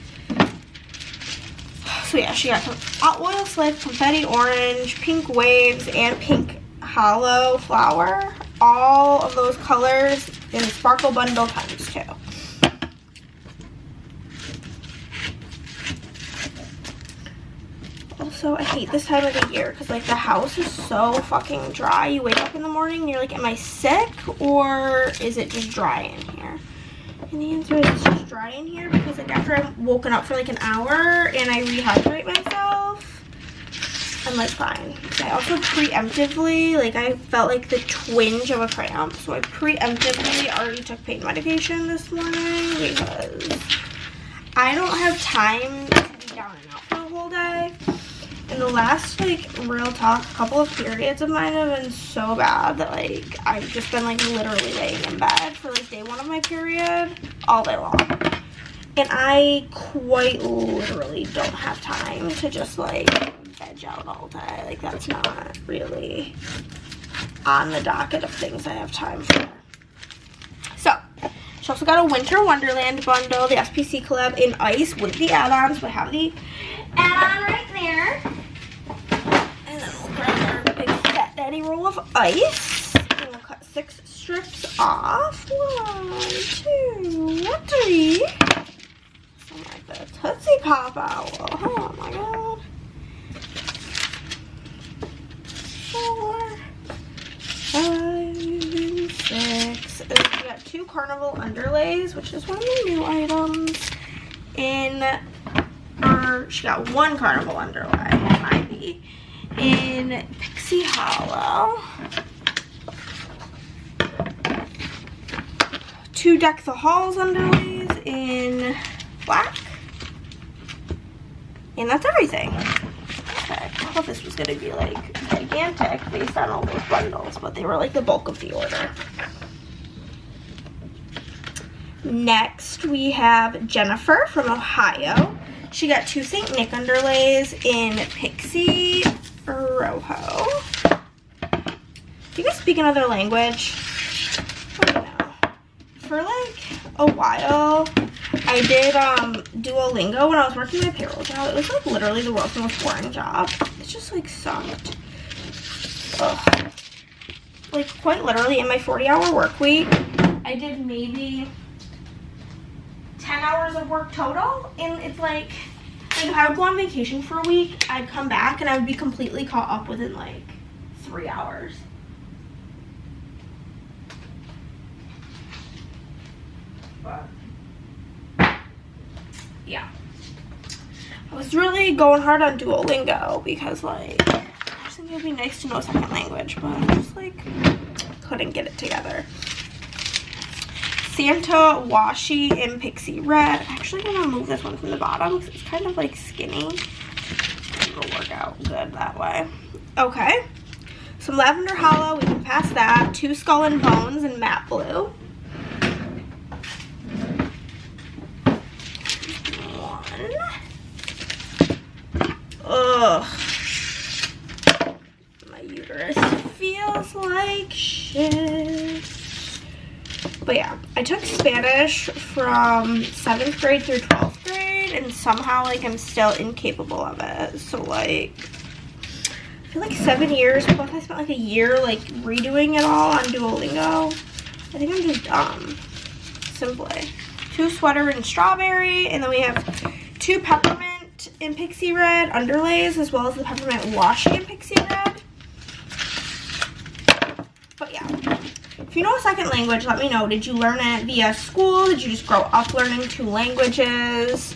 So, yeah, she got hot oil slick, confetti orange, pink waves, and pink hollow flower. All of those colors in the sparkle bundle times 2. Also, I hate this time of the year because, like, the house is so fucking dry. You wake up in the morning and you're like, am I sick or is it just dry in here? And the answer is it's just dry in here because, like, after I've woken up for, like, an hour and I rehydrate myself, I'm, like, fine. I also preemptively, like, I felt like the twinge of a cramp, so I preemptively already took pain medication this morning because I don't have time to be down and out for the whole day. And the last, like, real talk, couple of periods of mine have been so bad that, like, I've just been, like, literally laying in bed for, like, day 1 of my period all day long. And I quite literally don't have time to just, like, veg out all day. Like, that's not really on the docket of things I have time for. So, she also got a Winter Wonderland bundle, the SPC collab in ice with the add-ons. We have the add-on right there. And then we'll grab our big fat daddy roll of ice. And we'll cut 6 strips off. 1, 2, 3. Something like the Tootsie Pop out. Oh my god. 4, 5, 6. And then we got 2 Carnival underlays, which is one of the new items. She got 1 Carnival underlay, might be, in Pixie Hollow. 2 Deck the Halls underlays in black. And that's everything. Okay, I thought this was going to be, like, gigantic based on all those bundles, but they were, like, the bulk of the order. Next, we have Jennifer from Ohio. She got 2 St. Nick underlays in Pixie Rojo. Do you guys speak another language? I don't know. For like a while, I did Duolingo when I was working my payroll job. It was like literally the world's most boring job. It just like sucked. Ugh. Like quite literally in my 40-hour work week, I did maybe 10 hours of work total, and it's like if I would go on vacation for a week, I'd come back and I would be completely caught up within like 3 hours. But yeah, I was really going hard on Duolingo because like I just think it would be nice to know a second language, but I just like couldn't get it together. Santa Washi in Pixie Red. I'm actually gonna move this one from the bottom because it's kind of like skinny. It'll work out good that way. Okay, some Lavender Hollow, we can pass that. 2 Skull and Bones in matte blue. 1. Ugh. My uterus feels like shit. But yeah, I took Spanish from 7th grade through 12th grade, and somehow like I'm still incapable of it. So like, I feel like 7 years, plus I spent like a year like redoing it all on Duolingo. I think I'm just dumb, simply. 2 Sweater in Strawberry, and then we have 2 Peppermint in Pixie Red underlays, as well as the Peppermint Washi in Pixie Red. But yeah. If you know a second language, let me know. Did you learn it via school? Did you just grow up learning 2 languages?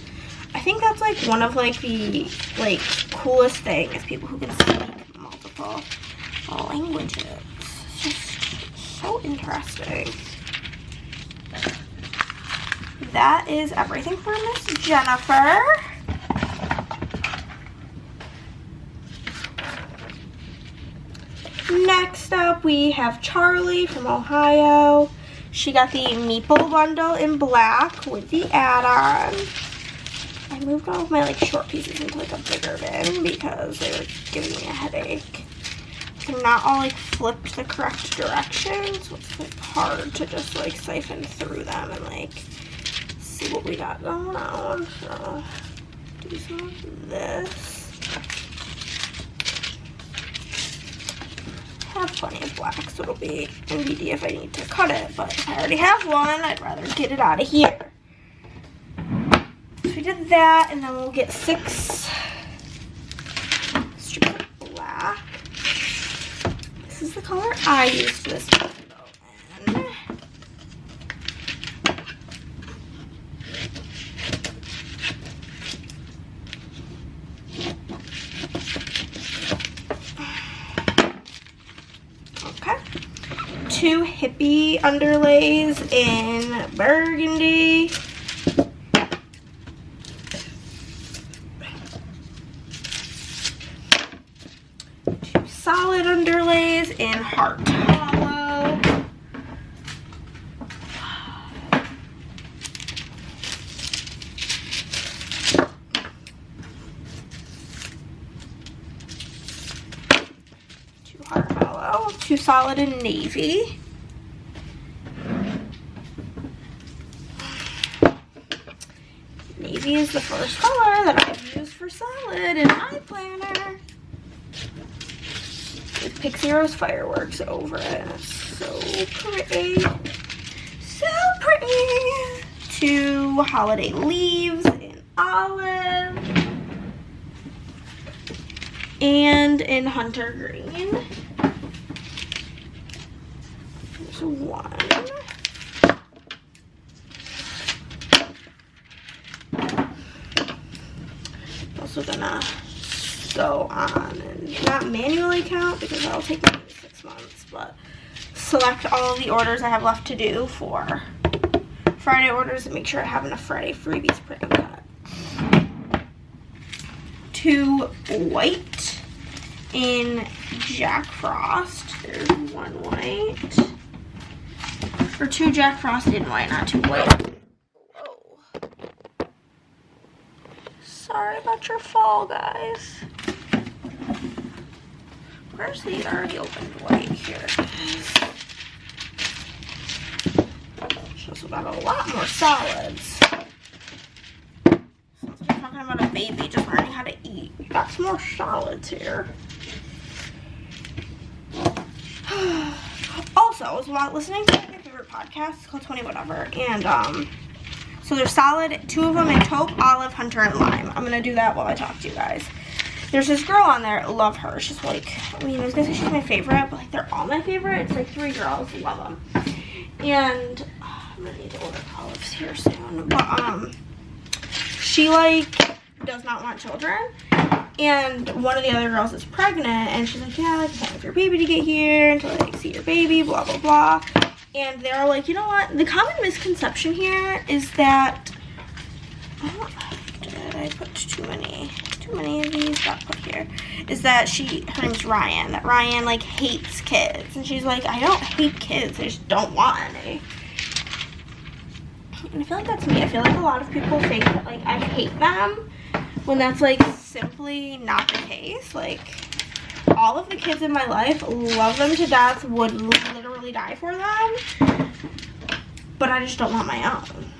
I think that's like one of like the like coolest thing is people who can speak multiple languages. It's just so interesting. That is everything for Miss Jennifer. Next up, we have Charlie from Ohio. She got the Meeple bundle in black with the add-on. I moved all of my like short pieces into like a bigger bin because they were giving me a headache. They're not all like flipped the correct direction, so it's like hard to just like siphon through them and like see what we got going on. So do some of this. I have plenty of black, so it'll be NBD if I need to cut it, but if I already have one, I'd rather get it out of here. So we did that, and then we'll get 6 strips of black. This is the color I used for this bundle. Okay. 2 hippie underlays in burgundy. 2 solid underlays in heart hollow. 2 heart hollow. 2 solid in navy. Navy is the first color that I've used for solid in my planner. With Pixie Rose fireworks over it. It's so pretty. So pretty. 2 holiday leaves in olive. And in hunter green. There's 1. Also gonna go on and not manually count because that'll take me 6 months, but select all of the orders I have left to do for Friday orders and make sure I have enough Friday freebies print and cut. 2 white in Jack Frost. There's 1 white. Or 2 Jack Frost in white, not 2 white. Sorry about your fall, guys. Where's the already opened white? Here it is. Shows about a lot more solids. Sounds like I'm talking about a baby just learning how to eat. We got some more solids here. Also, I was listening to my favorite podcast. It's called 20 Whatever. And, so there's solid, 2 of them in taupe, olive, hunter, and lime. I'm gonna do that while I talk to you guys. There's this girl on there, I love her. She's like, I mean, I was gonna say she's my favorite, but like they're all my favorite. It's like 3 girls, love them. And I'm gonna need to order olives here soon. But she like does not want children. And one of the other girls is pregnant, and she's like, yeah, like, it's time for your baby to get here, and to, like, see your baby, blah, blah, blah. And they're like, you know what? The common misconception here is that, did I put too many of these? Got put here. Is that her name's Ryan, that Ryan, like, hates kids. And she's like, I don't hate kids, I just don't want any. And I feel like that's me. I feel like a lot of people think that, like, I hate them, when that's like simply not the case. Like, all of the kids in my life, love them to death, would literally die for them, but I just don't want my own,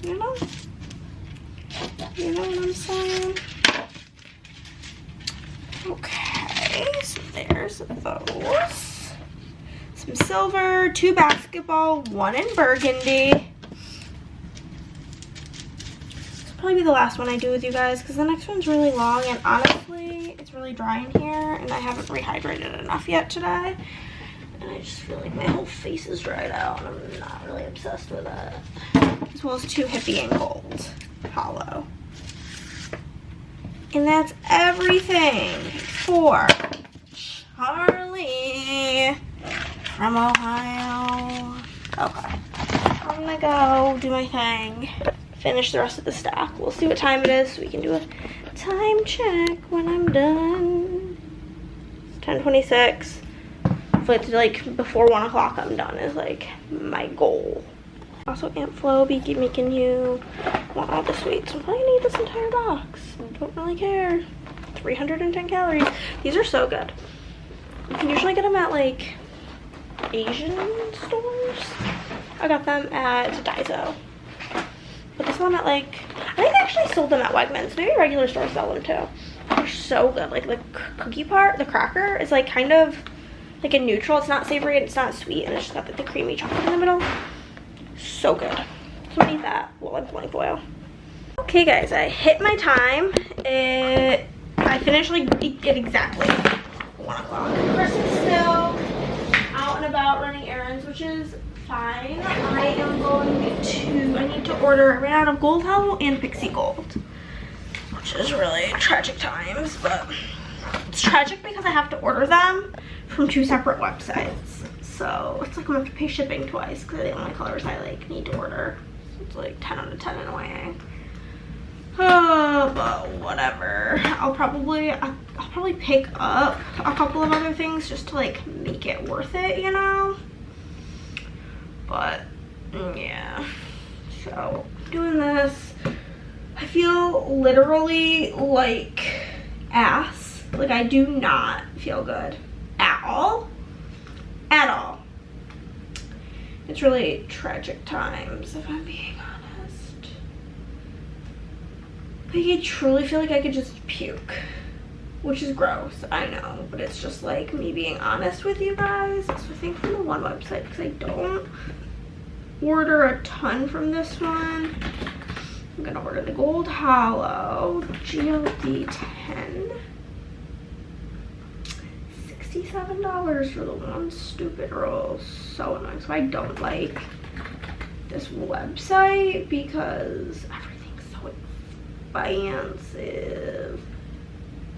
you know? You know what I'm saying? Okay, so there's those. Some silver, 2 basketball, 1 in burgundy. Probably be the last one I do with you guys, because the next one's really long, and honestly it's really dry in here, and I haven't rehydrated enough yet today, and I just feel like my whole face is dried out, and I'm not really obsessed with it. As well as 2 hippie and gold hollow. And that's everything for Charlie from Ohio. Okay, I'm gonna go do my thing, finish the rest of the stack. We'll see what time it is so we can do a time check when I'm done. 10:26. Hopefully it's like before 1 o'clock I'm done is like my goal. Also, Aunt Flo be making you want all the sweets. I'm probably gonna eat this entire box. I don't really care. 310 calories. These are so good. You can usually get them at like Asian stores. I got them at Daiso. But this one at like, I think they actually sold them at Wegmans. Maybe regular stores sell them too. They're so good. Like the cookie part, the cracker is like kind of like a neutral. It's not savory and it's not sweet, and it's just got like the creamy chocolate in the middle. So good. So I'm gonna eat that while I'm pulling foil. Okay guys, I hit my time. I finished like at exactly 1 o'clock. Chris is still out and about running errands, which is fine. I am going to, I need to order, I ran out of Gold Hollow and Pixie Gold, which is really tragic times, but it's tragic because I have to order them from 2 separate websites. So it's like I'm gonna have to pay shipping twice because they're the only colors I like need to order. So it's like 10 out of 10 annoying. But whatever. I'll probably pick up a couple of other things just to like make it worth it, you know? But yeah, so doing this, I feel literally like ass. Like I do not feel good at all. At all. It's really tragic times, if I'm being honest. Like I truly feel like I could just puke, which is gross, I know, but it's just like me being honest with you guys. So I think from the one website, because I don't order a ton from this one. I'm gonna order the Gold Hollow GLD 10. $67 for the one stupid roll. So annoying. So I don't like this website because everything's so expensive.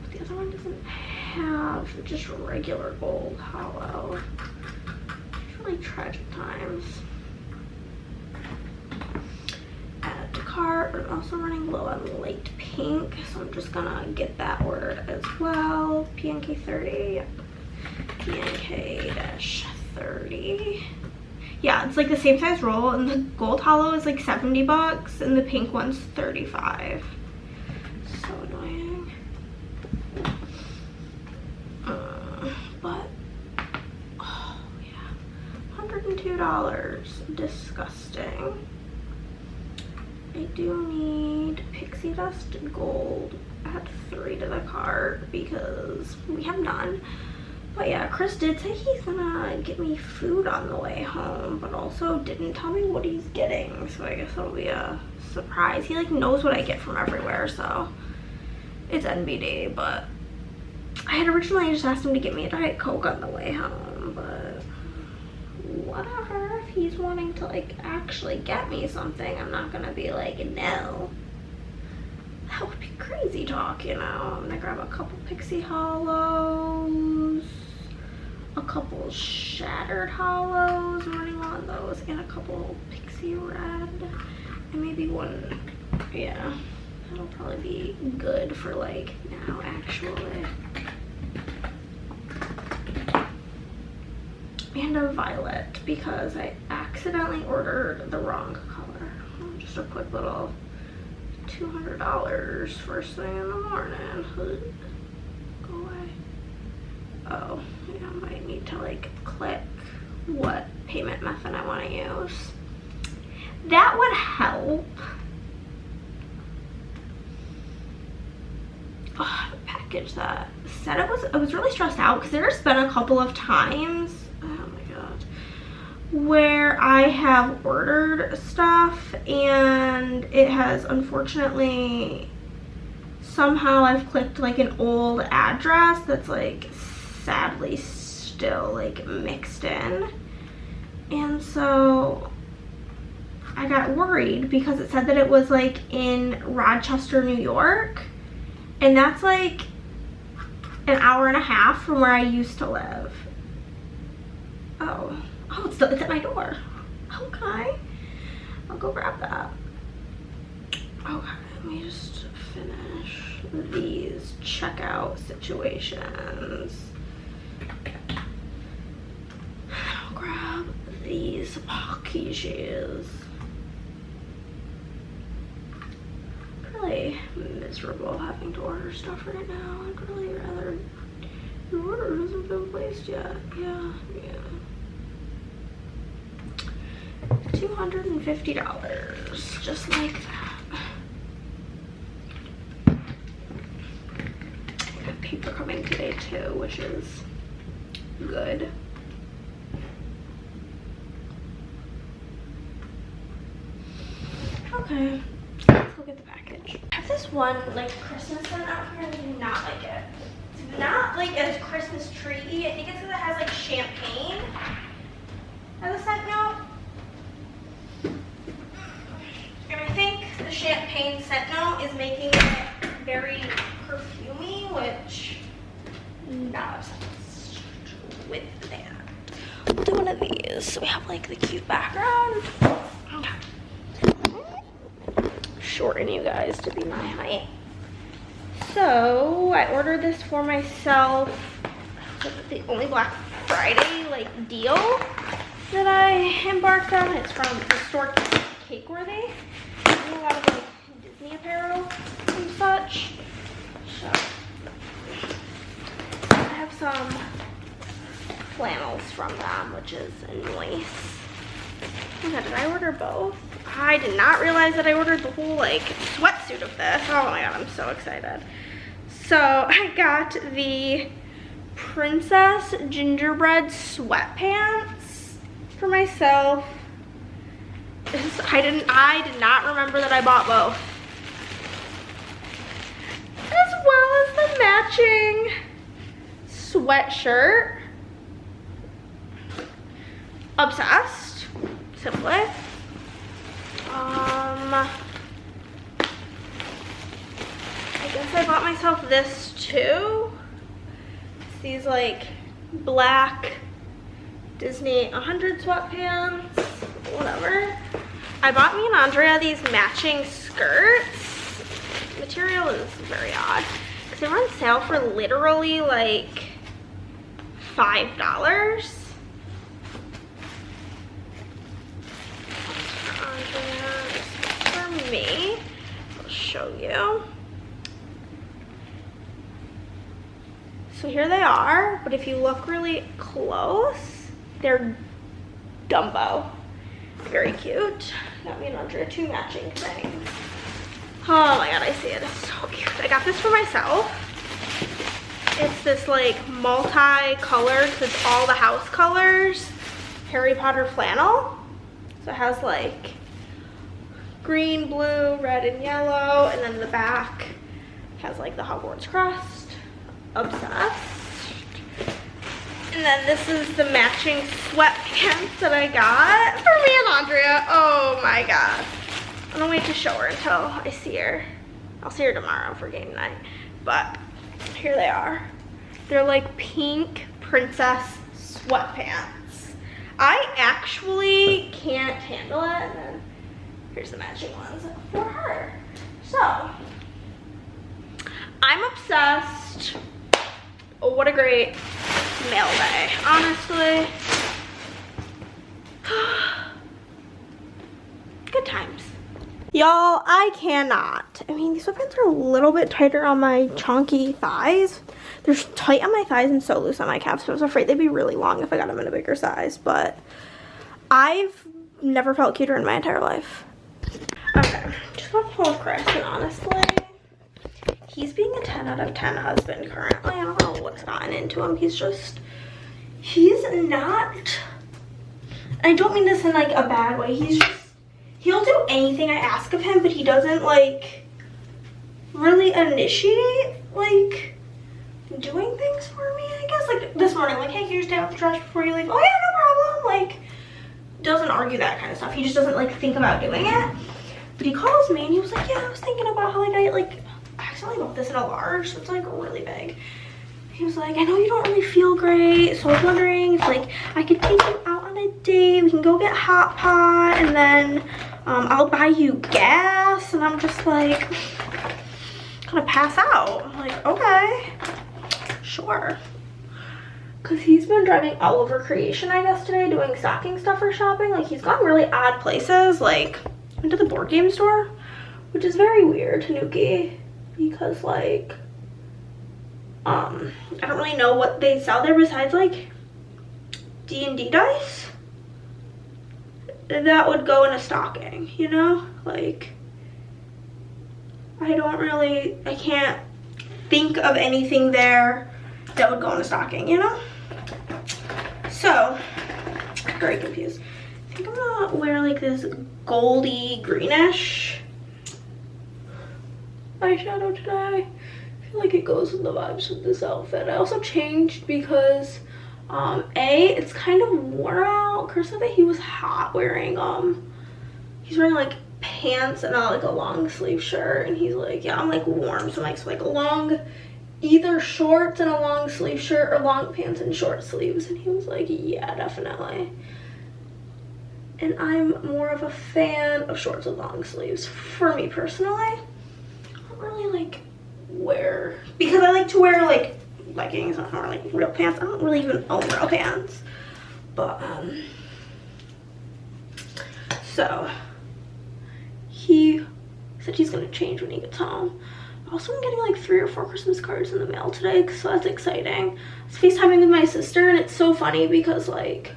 But the other one doesn't have just regular Gold Hollow. It's really tragic times. Add to cart. I'm also running low on light pink, so I'm just gonna get that ordered as well. PNK 30. PNK-30. Yeah, it's like the same size roll, and the Gold Hollow is like 70 bucks, and the pink one's 35. So annoying. $22. Disgusting. I do need pixie dust gold. Add 3 to the cart because we have none. But yeah, Chris did say he's gonna get me food on the way home, but also didn't tell me what he's getting. So I guess it'll be a surprise. He like knows what I get from everywhere, so it's NBD. But I had originally just asked him to get me a Diet Coke on the way home, but whatever. If he's wanting to like actually get me something, I'm not gonna be like, no. That would be crazy talk, you know. I'm gonna grab a couple Pixie Hollows, a couple Shattered Hollows, I'm running low on those, and a couple Pixie Red, and maybe one, yeah, that'll probably be good for like now actually. And a violet because I accidentally ordered the wrong color. Just a quick little $200 first thing in the morning. Go away. Oh, yeah, I might need to like click what payment method I want to use. That would help. Oh, the package that said it was, I was really stressed out because there's been a couple of times, oh my god, where I have ordered stuff and it has unfortunately, somehow I've clicked like an old address that's like sadly still like mixed in, and so I got worried because it said that it was like in Rochester, New York, and that's like an hour and a half from where I used to live. Oh, it's at my door. Okay, I'll go grab that. Okay, let me just finish these checkout situations. I'll grab these packages. Really miserable having to order stuff right now. I'd really rather your order hasn't been placed yet. Yeah. $250, just like that. I got paper coming today too, which is good. Okay, let's look at the package. I have this one like Christmas scent out here and I do not like it. It's not like a Christmas tree. I think it's because it has like champagne as a scent note. And I think the champagne scent note is making it very perfumey, which I'm not obsessed with that. We'll do one of these so we have like the cute background. Okay. Shorten you guys to be my height. So I ordered this for myself. The only Black Friday like deal that I embarked on. It's from the store Cakeworthy. I do a lot of like Disney apparel and such. So I have some flannels from them, which is nice. Oh my god, did I order both? I did not realize that I ordered the whole like sweatsuit of this. Oh my god, I'm so excited. So I got the Princess Gingerbread sweatpants for myself. I did not remember that I bought both. As well as the matching sweatshirt. Obsessed, simply. I guess I bought myself this too. It's these like black Disney 100 sweatpants, whatever. I bought me and Andrea these matching skirts. Material is very odd because they were on sale for literally like $5. For me, I'll show you. So here they are, but if you look really close, they're Dumbo. Very cute. Got me and Andrea 2 matching things. Oh my god, I see it. It's so cute. I got this for myself. It's this like multi-colored, it's all the house colors, Harry Potter flannel. So it has like green, blue, red, and yellow, and then the back has like the Hogwarts crest. Obsessed. And then this is the matching sweatpants that I got for me and Andrea. Oh my god. I don't wait to show her until I see her. I'll see her tomorrow for game night. But here they are. They're like pink princess sweatpants. I actually can't handle it. And then here's the matching ones for her. So, I'm obsessed. Oh, what a great mail day, honestly. Good times. Y'all, I cannot. I mean, these sweatpants are a little bit tighter on my chunky thighs. They're tight on my thighs and so loose on my calves, so I was afraid they'd be really long if I got them in a bigger size, but I've never felt cuter in my entire life. Okay, just got home with Chris, and honestly, he's being a 10 out of 10 husband currently. I don't know what's gotten into him. He's not, I don't mean this in like a bad way. He'll do anything I ask of him, but he doesn't like really initiate like doing things for me, I guess. Like this morning, like, hey, can you just take out the trash before you leave? Oh yeah, no problem. Like, doesn't argue that kind of stuff. He just doesn't like think about doing it. But he calls me and he was like, yeah, I was thinking about how like I accidentally bought this in a large, so it's like really big. He was like, I know you don't really feel great, so I was wondering if like I could take you out on a date. We can go get hot pot, and then I'll buy you gas. And I'm just like gonna pass out. I'm like, okay, sure. Cause he's been driving all over Creation, I guess, today, doing stocking stuffer shopping. Like, he's gone really odd places. Like, went to the board game store, which is very weird, Tanuki, because like I don't really know what they sell there besides like D&D dice that would go in a stocking, you know? Like, I can't think of anything there that would go in a stocking, you know? So, very confused. I think I'm gonna wear like this goldy greenish eyeshadow today. I feel like it goes with the vibes with this outfit. I also changed because it's kind of warm out. Chris said that he was hot wearing he's wearing like pants and like a long sleeve shirt, and he's like, yeah, I'm like warm, so I'm like a long, either shorts and a long sleeve shirt or long pants and short sleeves. And he was like, yeah, definitely. And I'm more of a fan of shorts with long sleeves for me personally. I don't really like wear, because I like to wear like leggings or like real pants. I don't really even own real pants. But so he said he's gonna change when he gets home. Also, I'm getting like 3 or 4 Christmas cards in the mail today, so that's exciting. I was FaceTiming with my sister, and it's so funny because like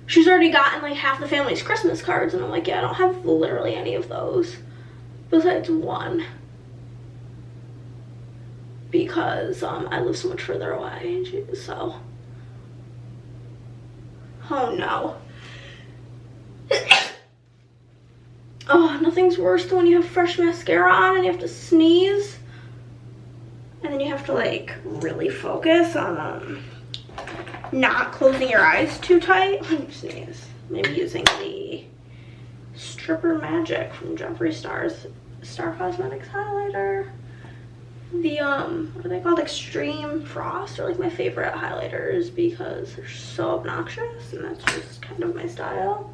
she's already gotten like half the family's Christmas cards, and I'm like, yeah, I don't have literally any of those besides one, because I live so much further away. So, oh no. Oh, nothing's worse than when you have fresh mascara on and you have to sneeze, and then you have to like really focus on not closing your eyes too tight when you sneeze. Maybe using the Stripper Magic from Jeffree Star Cosmetics highlighter. The what are they called? Extreme Frost are like my favorite highlighters because they're so obnoxious, and that's just kind of my style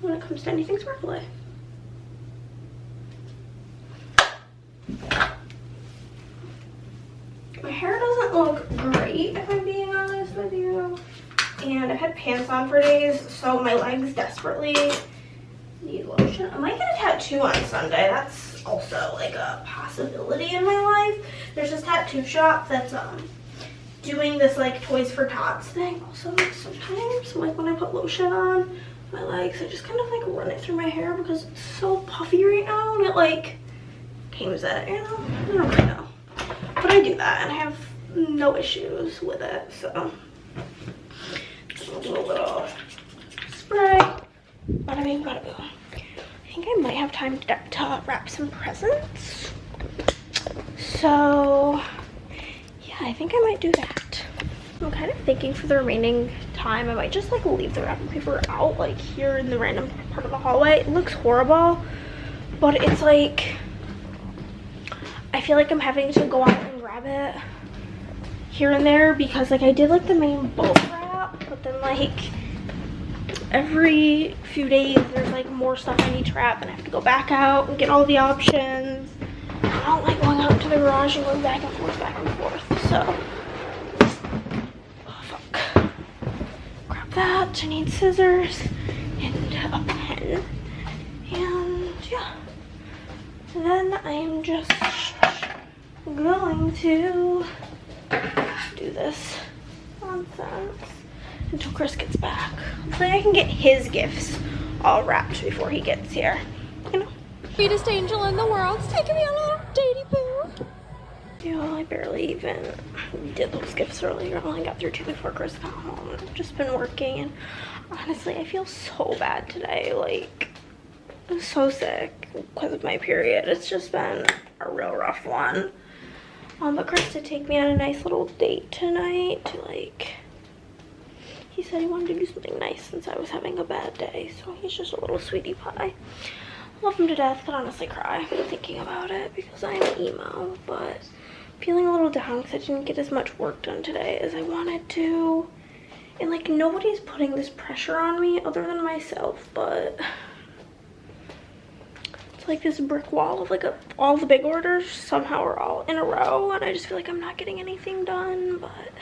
when it comes to anything sparkly. My hair doesn't look great, if I'm being honest with you. And I've had pants on for days, so my legs desperately need lotion. I might get a tattoo on Sunday. That's also like a possibility in my life. There's this tattoo shop that's doing this like Toys for Tots thing. Also, sometimes like when I put lotion on my legs, I just kind of like run it through my hair because it's so puffy right now and it like tames it, you know? I don't really know. But I do that and I have no issues with it, so. Just a little spray. Bada bing, bada boom. I think I might have time to wrap some presents. So, yeah, I think I might do that. I'm kind of thinking for the remaining time, I might just like leave the wrapping paper out like here in the random part of the hallway. It looks horrible, but it's like, I feel like I'm having to go out and grab it here and there because like I did like the main bulk wrap, but then like every few days there's like more stuff I need to wrap and I have to go back out and get all the options. I don't like going out to the garage and going back and forth, so. Oh, fuck. Grab that. I need scissors and a pen. And yeah. Then I'm just going to do this nonsense until Chris gets back. Hopefully I can get his gifts all wrapped before he gets here, you know. Sweetest angel in the world's taking me on a little datey poo. You know, I barely even did those gifts earlier. I only got through 2 before Chris got home. I've just been working and honestly I feel so bad today. Like, I'm so sick because of my period. It's just been a real rough one. But Chris did take me on a nice little date tonight to like, he said he wanted to do something nice since I was having a bad day. So he's just a little sweetie pie. Love him to death, could honestly cry thinking about it because I'm emo, but feeling a little down because I didn't get as much work done today as I wanted to. And like nobody's putting this pressure on me other than myself, but it's like this brick wall of like all the big orders somehow are all in a row and I just feel like I'm not getting anything done, but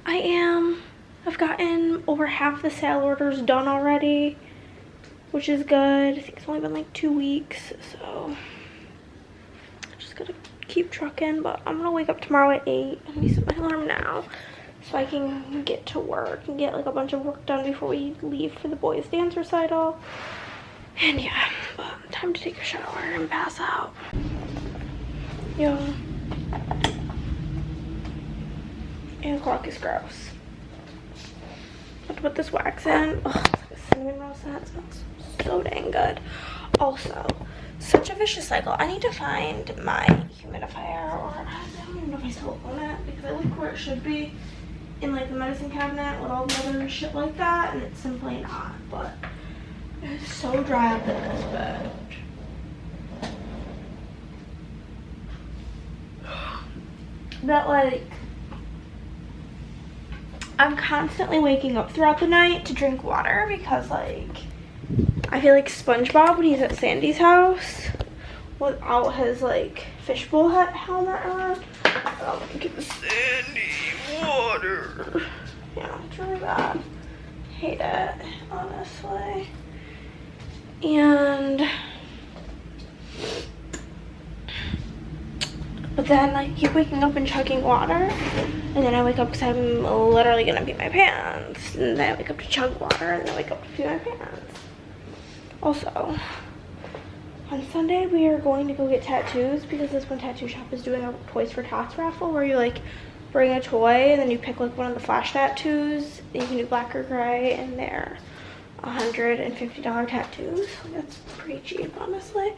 I am. I've gotten over half the sale orders done already, which is good. I think it's only been like 2 weeks, so I'm just gonna keep trucking. But I'm gonna wake up tomorrow at 8 and set my alarm now so I can get to work and get like a bunch of work done before we leave for the boys' dance recital. And yeah, but time to take a shower and pass out. Yo, 8 o'clock is gross. I have to put this wax in. Ugh, it's like a cinnamon roll scent. It smells so dang good. Also, such a vicious cycle. I need to find my humidifier, or I don't even know if I still own it because I look where it should be in like the medicine cabinet with all the other shit like that, and it's simply not. But it's so dry up in this bed. That like I'm constantly waking up throughout the night to drink water because like I feel like SpongeBob when he's at Sandy's house without his like fishbowl helmet on. I'm gonna get the Sandy water. Yeah, it's really bad. Hate it, honestly. And but then I keep waking up and chugging water, and then I wake up because I'm literally gonna pee my pants, and then I wake up to chug water, and then I wake up to pee my pants. Also, on Sunday we are going to go get tattoos because this one tattoo shop is doing a Toys for Tots raffle where you like bring a toy and then you pick like one of the flash tattoos. You can do black or gray, and they're $150 tattoos. That's pretty cheap, honestly.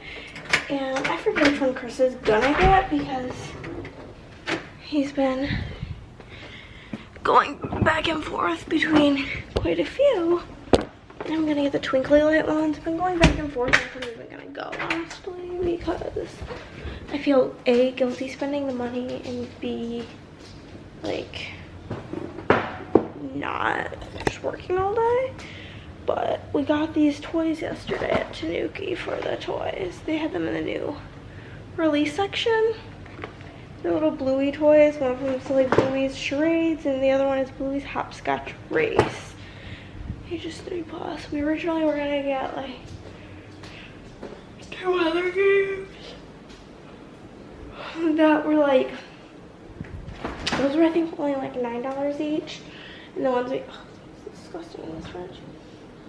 And I forget which one Chris is gonna get because he's been going back and forth between quite a few. I'm gonna get the twinkly light ones. I've been going back and forth. I'm even gonna go, honestly, because I feel A, guilty spending the money, and B, like not just working all day. But we got these toys yesterday at Tanuki for the toys. They had them in the new release section. They're little Bluey toys. One of them is like Bluey's Charades, and the other one is Bluey's Hopscotch Race. Ages 3+. We originally were gonna get like 2 other games that were like Those were, I think, only like $9 each. And the ones we, oh, it's disgusting in this fridge.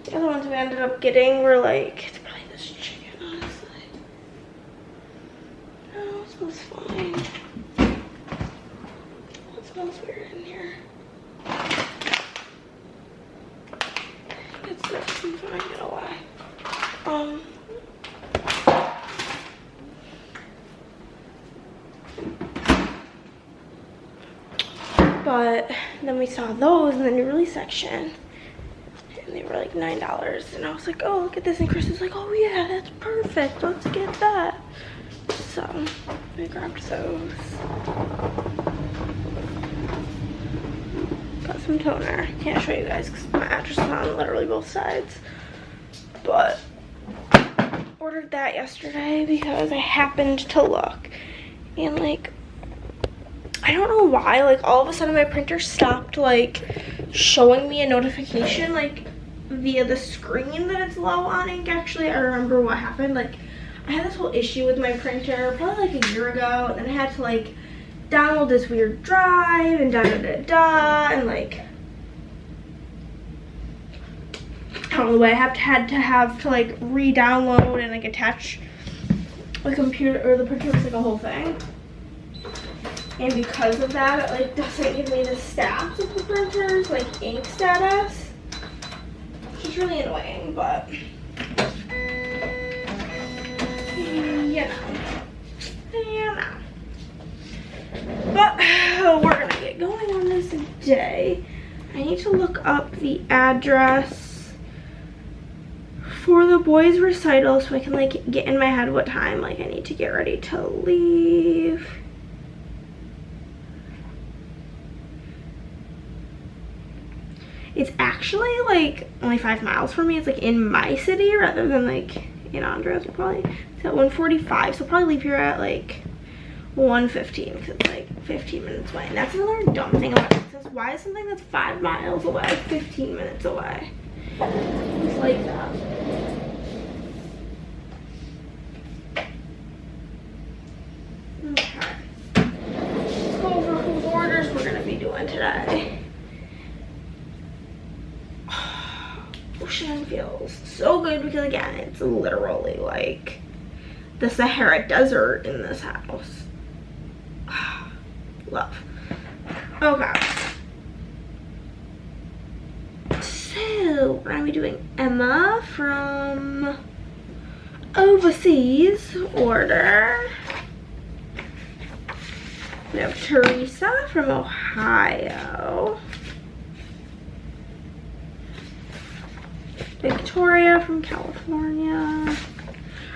The other ones we ended up getting were like, it's probably this chicken, honestly. No, it smells fine. It smells weird in here. It's this, I'm fine, get away. But then we saw those in the new release section, and they were like $9. And I was like, oh, look at this. And Chris was like, oh yeah, that's perfect. Let's get that. So we grabbed those. Got some toner. Can't show you guys because my mattress is on literally both sides. But ordered that yesterday because I happened to look, and like, I don't know why, like all of a sudden my printer stopped like showing me a notification like via the screen that it's low on ink. Actually, I remember what happened. Like, I had this whole issue with my printer probably like a year ago, and then I had to like download this weird drive and and like, I don't know what I had to like re-download and like attach the computer or the printer. Was like a whole thing. And because of that, it like doesn't give me the stats of the printer's like ink status, which is really annoying, but you know. But we're gonna get going on this day. I need to look up the address for the boys' recital so I can like get in my head what time like I need to get ready to leave. It's actually like only 5 miles from me. It's like in my city rather than like in Andros. Probably it's at 1:45, so I'll probably leave here at like 1:15 because it's like 15 minutes away. And that's another dumb thing about Texas. Why is something that's 5 miles away 15 minutes away? It's like that. Okay. Let's go over whose orders we're gonna be doing today. Ocean feels so good because again, it's literally like the Sahara Desert in this house. Love. Okay. So we're gonna be doing Emma from overseas order. We have Teresa from Ohio. Victoria from California,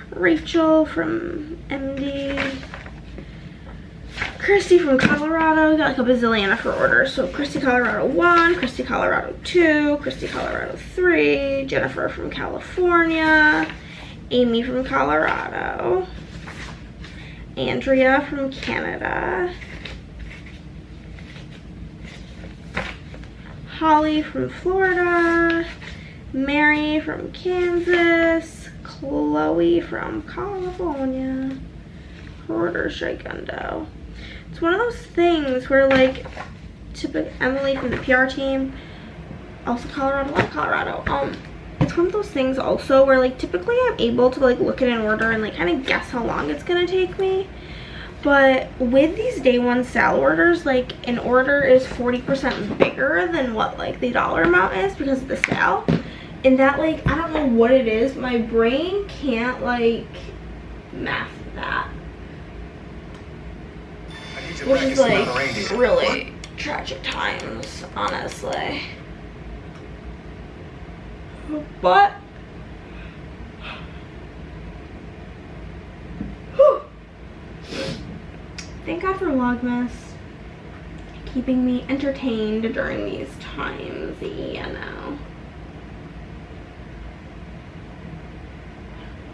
Rachel from MD, Christy from Colorado. We got like a bazillion for orders. So Christy Colorado 1, Christy Colorado 2, Christy Colorado 3, Jennifer from California, Amy from Colorado, Andrea from Canada, Holly from Florida, Mary from Kansas, Chloe from California. Order Shigundo. It's one of those things where like Emily from the PR team, also Colorado, it's one of those things also where like typically I'm able to like look at an order and like kind of guess how long it's gonna take me. But with these day one sale orders, like an order is 40% bigger than what like the dollar amount is because of the sale. And that like, I don't know what it is, my brain can't like math that. Which is like really tragic times, honestly. But whew. Thank God for Vlogmas keeping me entertained during these times, you know.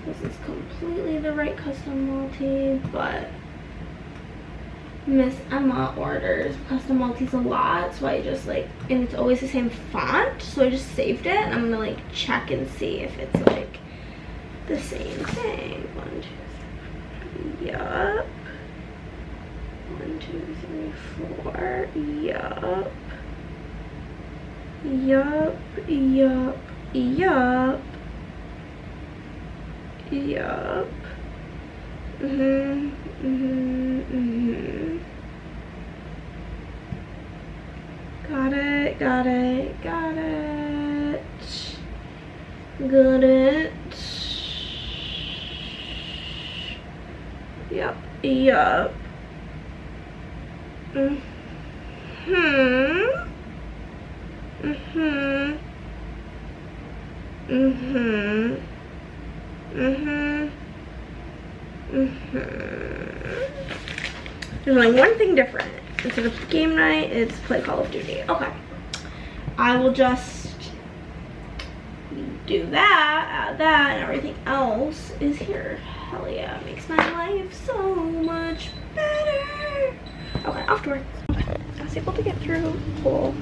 This is completely the right custom multi, but Miss Emma orders custom multis a lot, so I just like, and it's always the same font, so I just saved it, and I'm gonna like check and see if it's like the same thing. 1, 2, 3. Yup. 1, 2, 3, 4. Yup. Yup, yup, yup. Yup. Got it, got it, got it. Got it. Yup, yup. There's only one thing different. Instead of game night, it's play Call of Duty. Okay. I will just do that, add that, and everything else is here. Hell yeah, it makes my life so much better. Okay, off to work. Okay, I was able to get through whole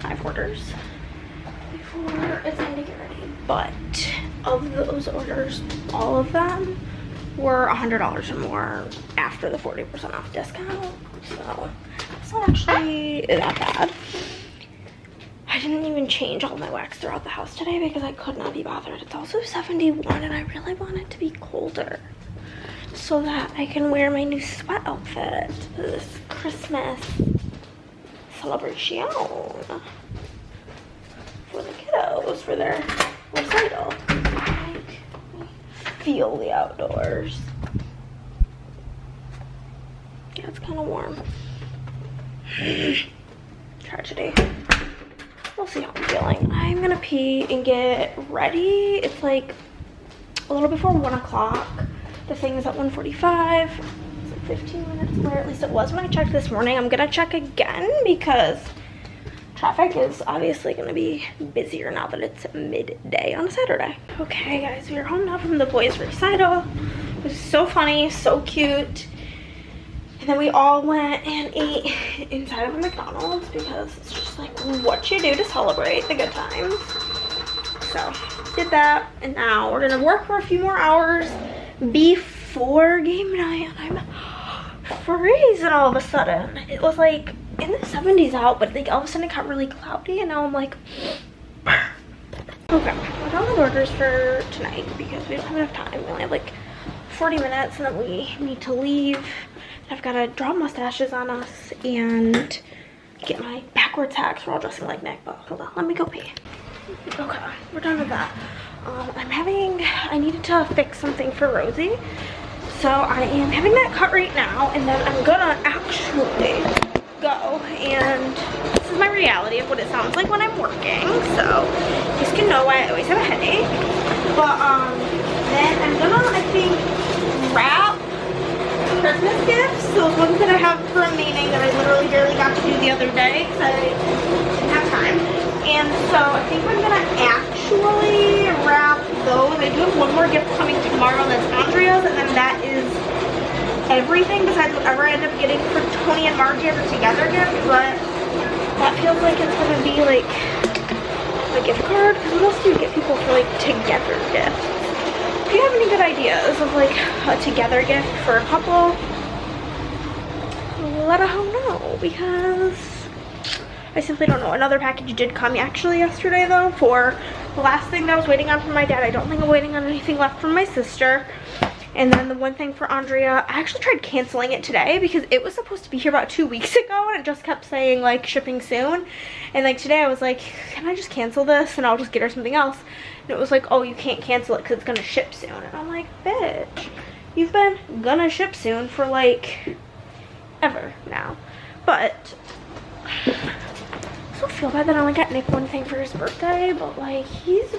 5 orders before it's time to get ready. But of those orders, all of them were $100 or more after the 40% off discount. So it's not actually that bad. I didn't even change all my wax throughout the house today because I could not be bothered. It's also 71 and I really want it to be colder so that I can wear my new sweat outfit this Christmas celebration for the kiddos for their recital. Feel the outdoors. Yeah, it's kind of warm. Tragedy. We'll see how I'm feeling. I'm gonna pee and get ready. It's like a little before 1 o'clock. The thing's at 1:45. It's like 15 minutes away, at least it was when I checked this morning. I'm gonna check again because traffic is obviously gonna be busier now that it's midday on a Saturday. Okay guys, we are home now from the boys' recital. It was so funny, so cute. And then we all went and ate inside of a McDonald's because it's just like what you do to celebrate the good times. So did that, and now we're gonna work for a few more hours before game night, and I'm freezing all of a sudden. It was like in the 70s out, but like all of a sudden it got really cloudy, and now I'm like, okay, we're done with orders for tonight because we don't have enough time. We only have like 40 minutes, and then we need to leave. I've got to draw mustaches on us and get my backwards hacks. We're all dressing like Nick, but hold on, let me go pee. Okay, we're done with that. I needed to fix something for Rosie, so I am having that cut right now, and then I'm gonna actually go, and this is my reality of what it sounds like when I'm working, so you guys can know why I always have a headache. But then I'm gonna, I think, wrap Christmas gifts, those ones that I have remaining that I literally barely got to do the other day because I didn't have time. And so I think I'm gonna actually wrap those. I do have one more gift coming tomorrow, and that's Andrea's, and then that is everything besides whatever I end up getting for Tony and Margie as a together gift. But that feels like it's gonna be like a gift card, because what else do you get people for like together gifts? If you have any good ideas of like a together gift for a couple, let us know, because I simply don't know. Another package did come actually yesterday though for the last thing that I was waiting on from my dad. I don't think I'm waiting on anything left from my sister. And then the one thing for Andrea, I actually tried canceling it today because it was supposed to be here about 2 weeks ago, and it just kept saying like shipping soon. And like today I was like, can I just cancel this and I'll just get her something else? And it was like, oh, you can't cancel it because it's gonna ship soon. And I'm like, bitch, you've been gonna ship soon for like ever now. But I still feel bad that I only got Nick one thing for his birthday, but like he's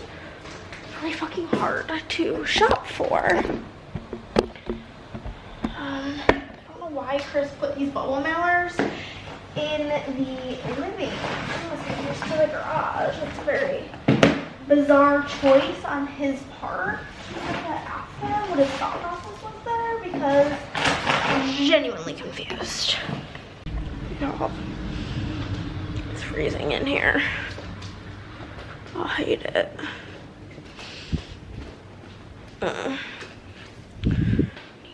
really fucking hard to shop for. I don't know why Chris put these bubble mailers in the living room. Let's get used to the garage. It's a very bizarre choice on his part. I have to ask him what his thought process was there because I'm genuinely confused. No, it's freezing in here. I hate it.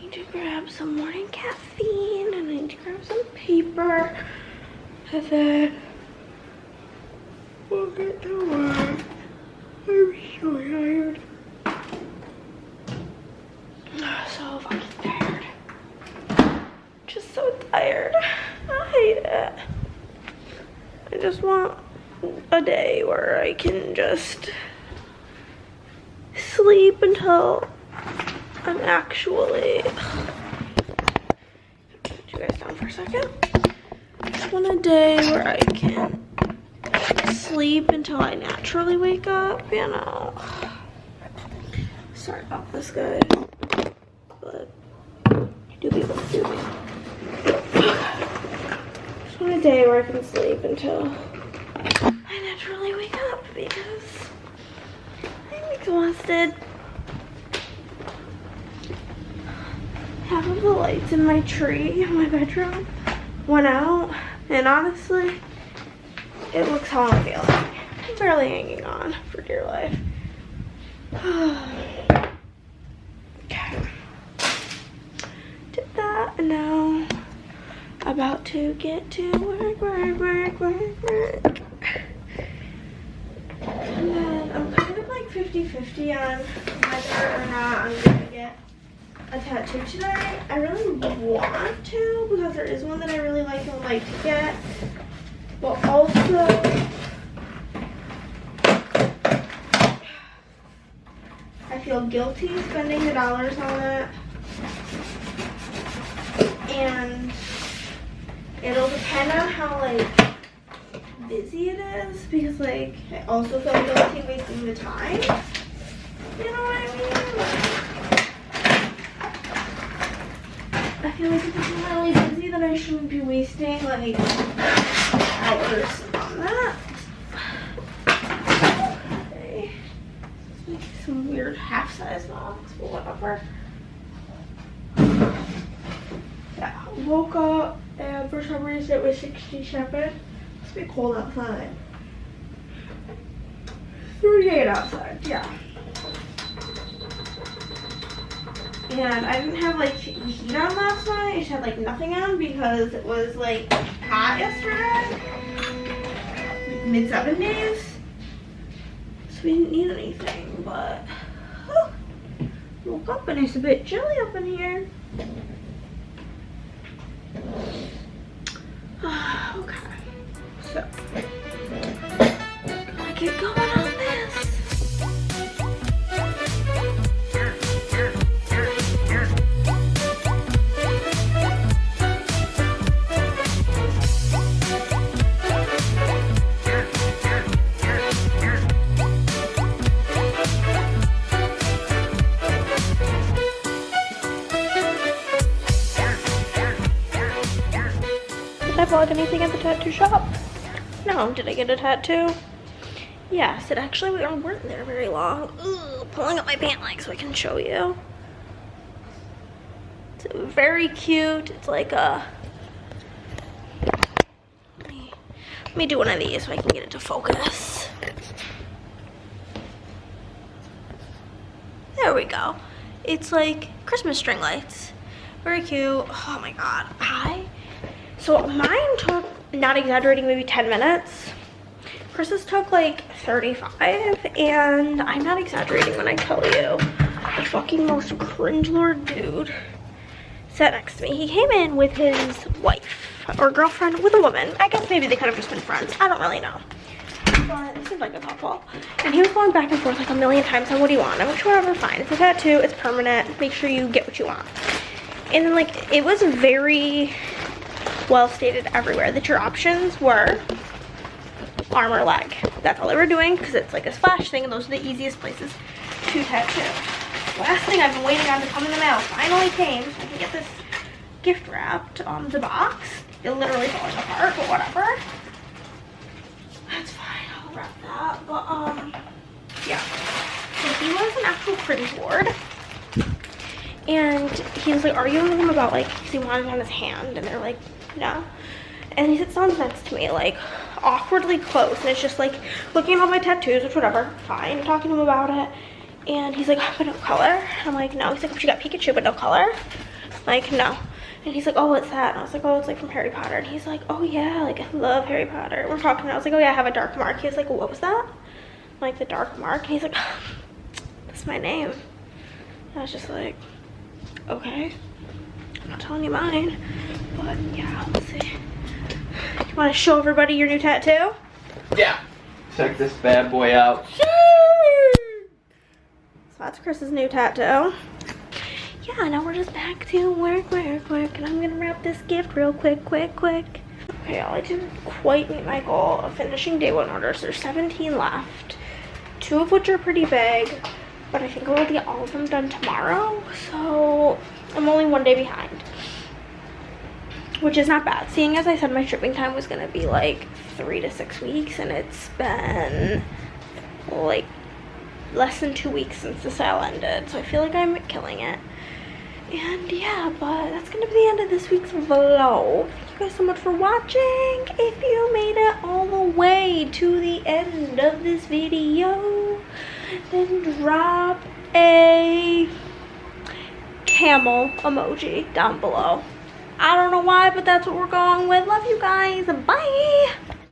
Need to grab grab some morning caffeine, and I need to grab some paper, and then we'll get to work. I'm so tired. So fucking tired. Just so tired. I hate it. I just want a day where I can just sleep until I'm actually, put you guys down for a second. I just want a day where I can sleep until I naturally wake up, you know. Sorry about this, guys, but do be what do be. Just want a day where I can sleep until I naturally wake up because I'm exhausted. Half of the lights in my tree in my bedroom went out, and honestly, it looks how I'm feeling. I'm barely hanging on for dear life. Okay. Did that, and now about to get to work. And then I'm kind of like 50-50 on whether or not I'm gonna get a tattoo today. I really want to because there is one that I really like and would like to get. But also, I feel guilty spending the dollars on it. And it'll depend on how like busy it is, because like I also feel guilty wasting the time. You know what I mean? I feel like if it's really busy, then I shouldn't be wasting like hours on that. Okay. It's like some weird half-size box, but whatever. Yeah, woke up and for some reason it was 67. It's been cold outside. 38 outside, yeah. And I didn't have like the heat on last night. I just had like nothing on because it was like hot yesterday. Like mid-70s. So we didn't need anything, but woke up and it's a bit chilly up in here. Okay. So gotta get going on this. Did I bought anything at the tattoo shop? No. Did I get a tattoo? Yes. It actually, we weren't there very long. Ugh, pulling up my pant leg so I can show you. It's very cute. It's like a... Let me do one of these so I can get it to focus. There we go. It's like Christmas string lights. Very cute. Oh my god. So mine took, not exaggerating, maybe 10 minutes. Chris's took like 35, and I'm not exaggerating when I tell you, the fucking most cringe-lord dude sat next to me. He came in with his wife, or girlfriend, with a woman. I guess maybe they could have just been friends. I don't really know. But it seemed like a couple. And he was going back and forth like a million times on what do you want. I'm like, whatever, fine. It's a tattoo, it's permanent. Make sure you get what you want. And then like, it was very well stated everywhere that your options were arm or leg. That's all they were doing because it's like a splash thing and those are the easiest places to tattoo. Last thing I've been waiting on to come in the mail finally came, so I can get this gift wrapped on the box. It's literally falling apart, but whatever. That's fine, I'll wrap that. But yeah. So he was an actual cringe lord. And he was like arguing with him about like, because he wanted it on his hand, and they're like, no. And he sits down next to me, like, awkwardly close, and it's just like, looking at all my tattoos, which whatever, fine, talking to him about it. And he's like, oh, but no color. I'm like, no. He's like, but you got Pikachu, but no color. Like, no. And he's like, oh, what's that? And I was like, oh, it's like from Harry Potter. And he's like, oh yeah, like I love Harry Potter. We're talking, and I was like, oh yeah, I have a dark mark. He was like, what was that? I'm like, the dark mark? And he's like, that's my name. And I was just like, okay, I'm not telling you mine. But yeah, let's see. You want to show everybody your new tattoo? Yeah. Check this bad boy out. So that's Chris's new tattoo. Yeah, now we're just back to work. And I'm gonna wrap this gift real quick. Okay, y'all, I didn't quite meet my goal of finishing day 1 orders. There's 17 left. 2 of which are pretty big, but I think I will get all of them done tomorrow. So I'm only 1 day behind, which is not bad. Seeing as I said my shipping time was gonna be like 3 to 6 weeks, and it's been like less than 2 weeks since the sale ended. So I feel like I'm killing it. And yeah, but that's gonna be the end of this week's vlog. Thank you guys so much for watching. If you made it all the way to the end of this video, then drop a camel emoji down below. I don't know why, but that's what we're going with. Love you guys. Bye.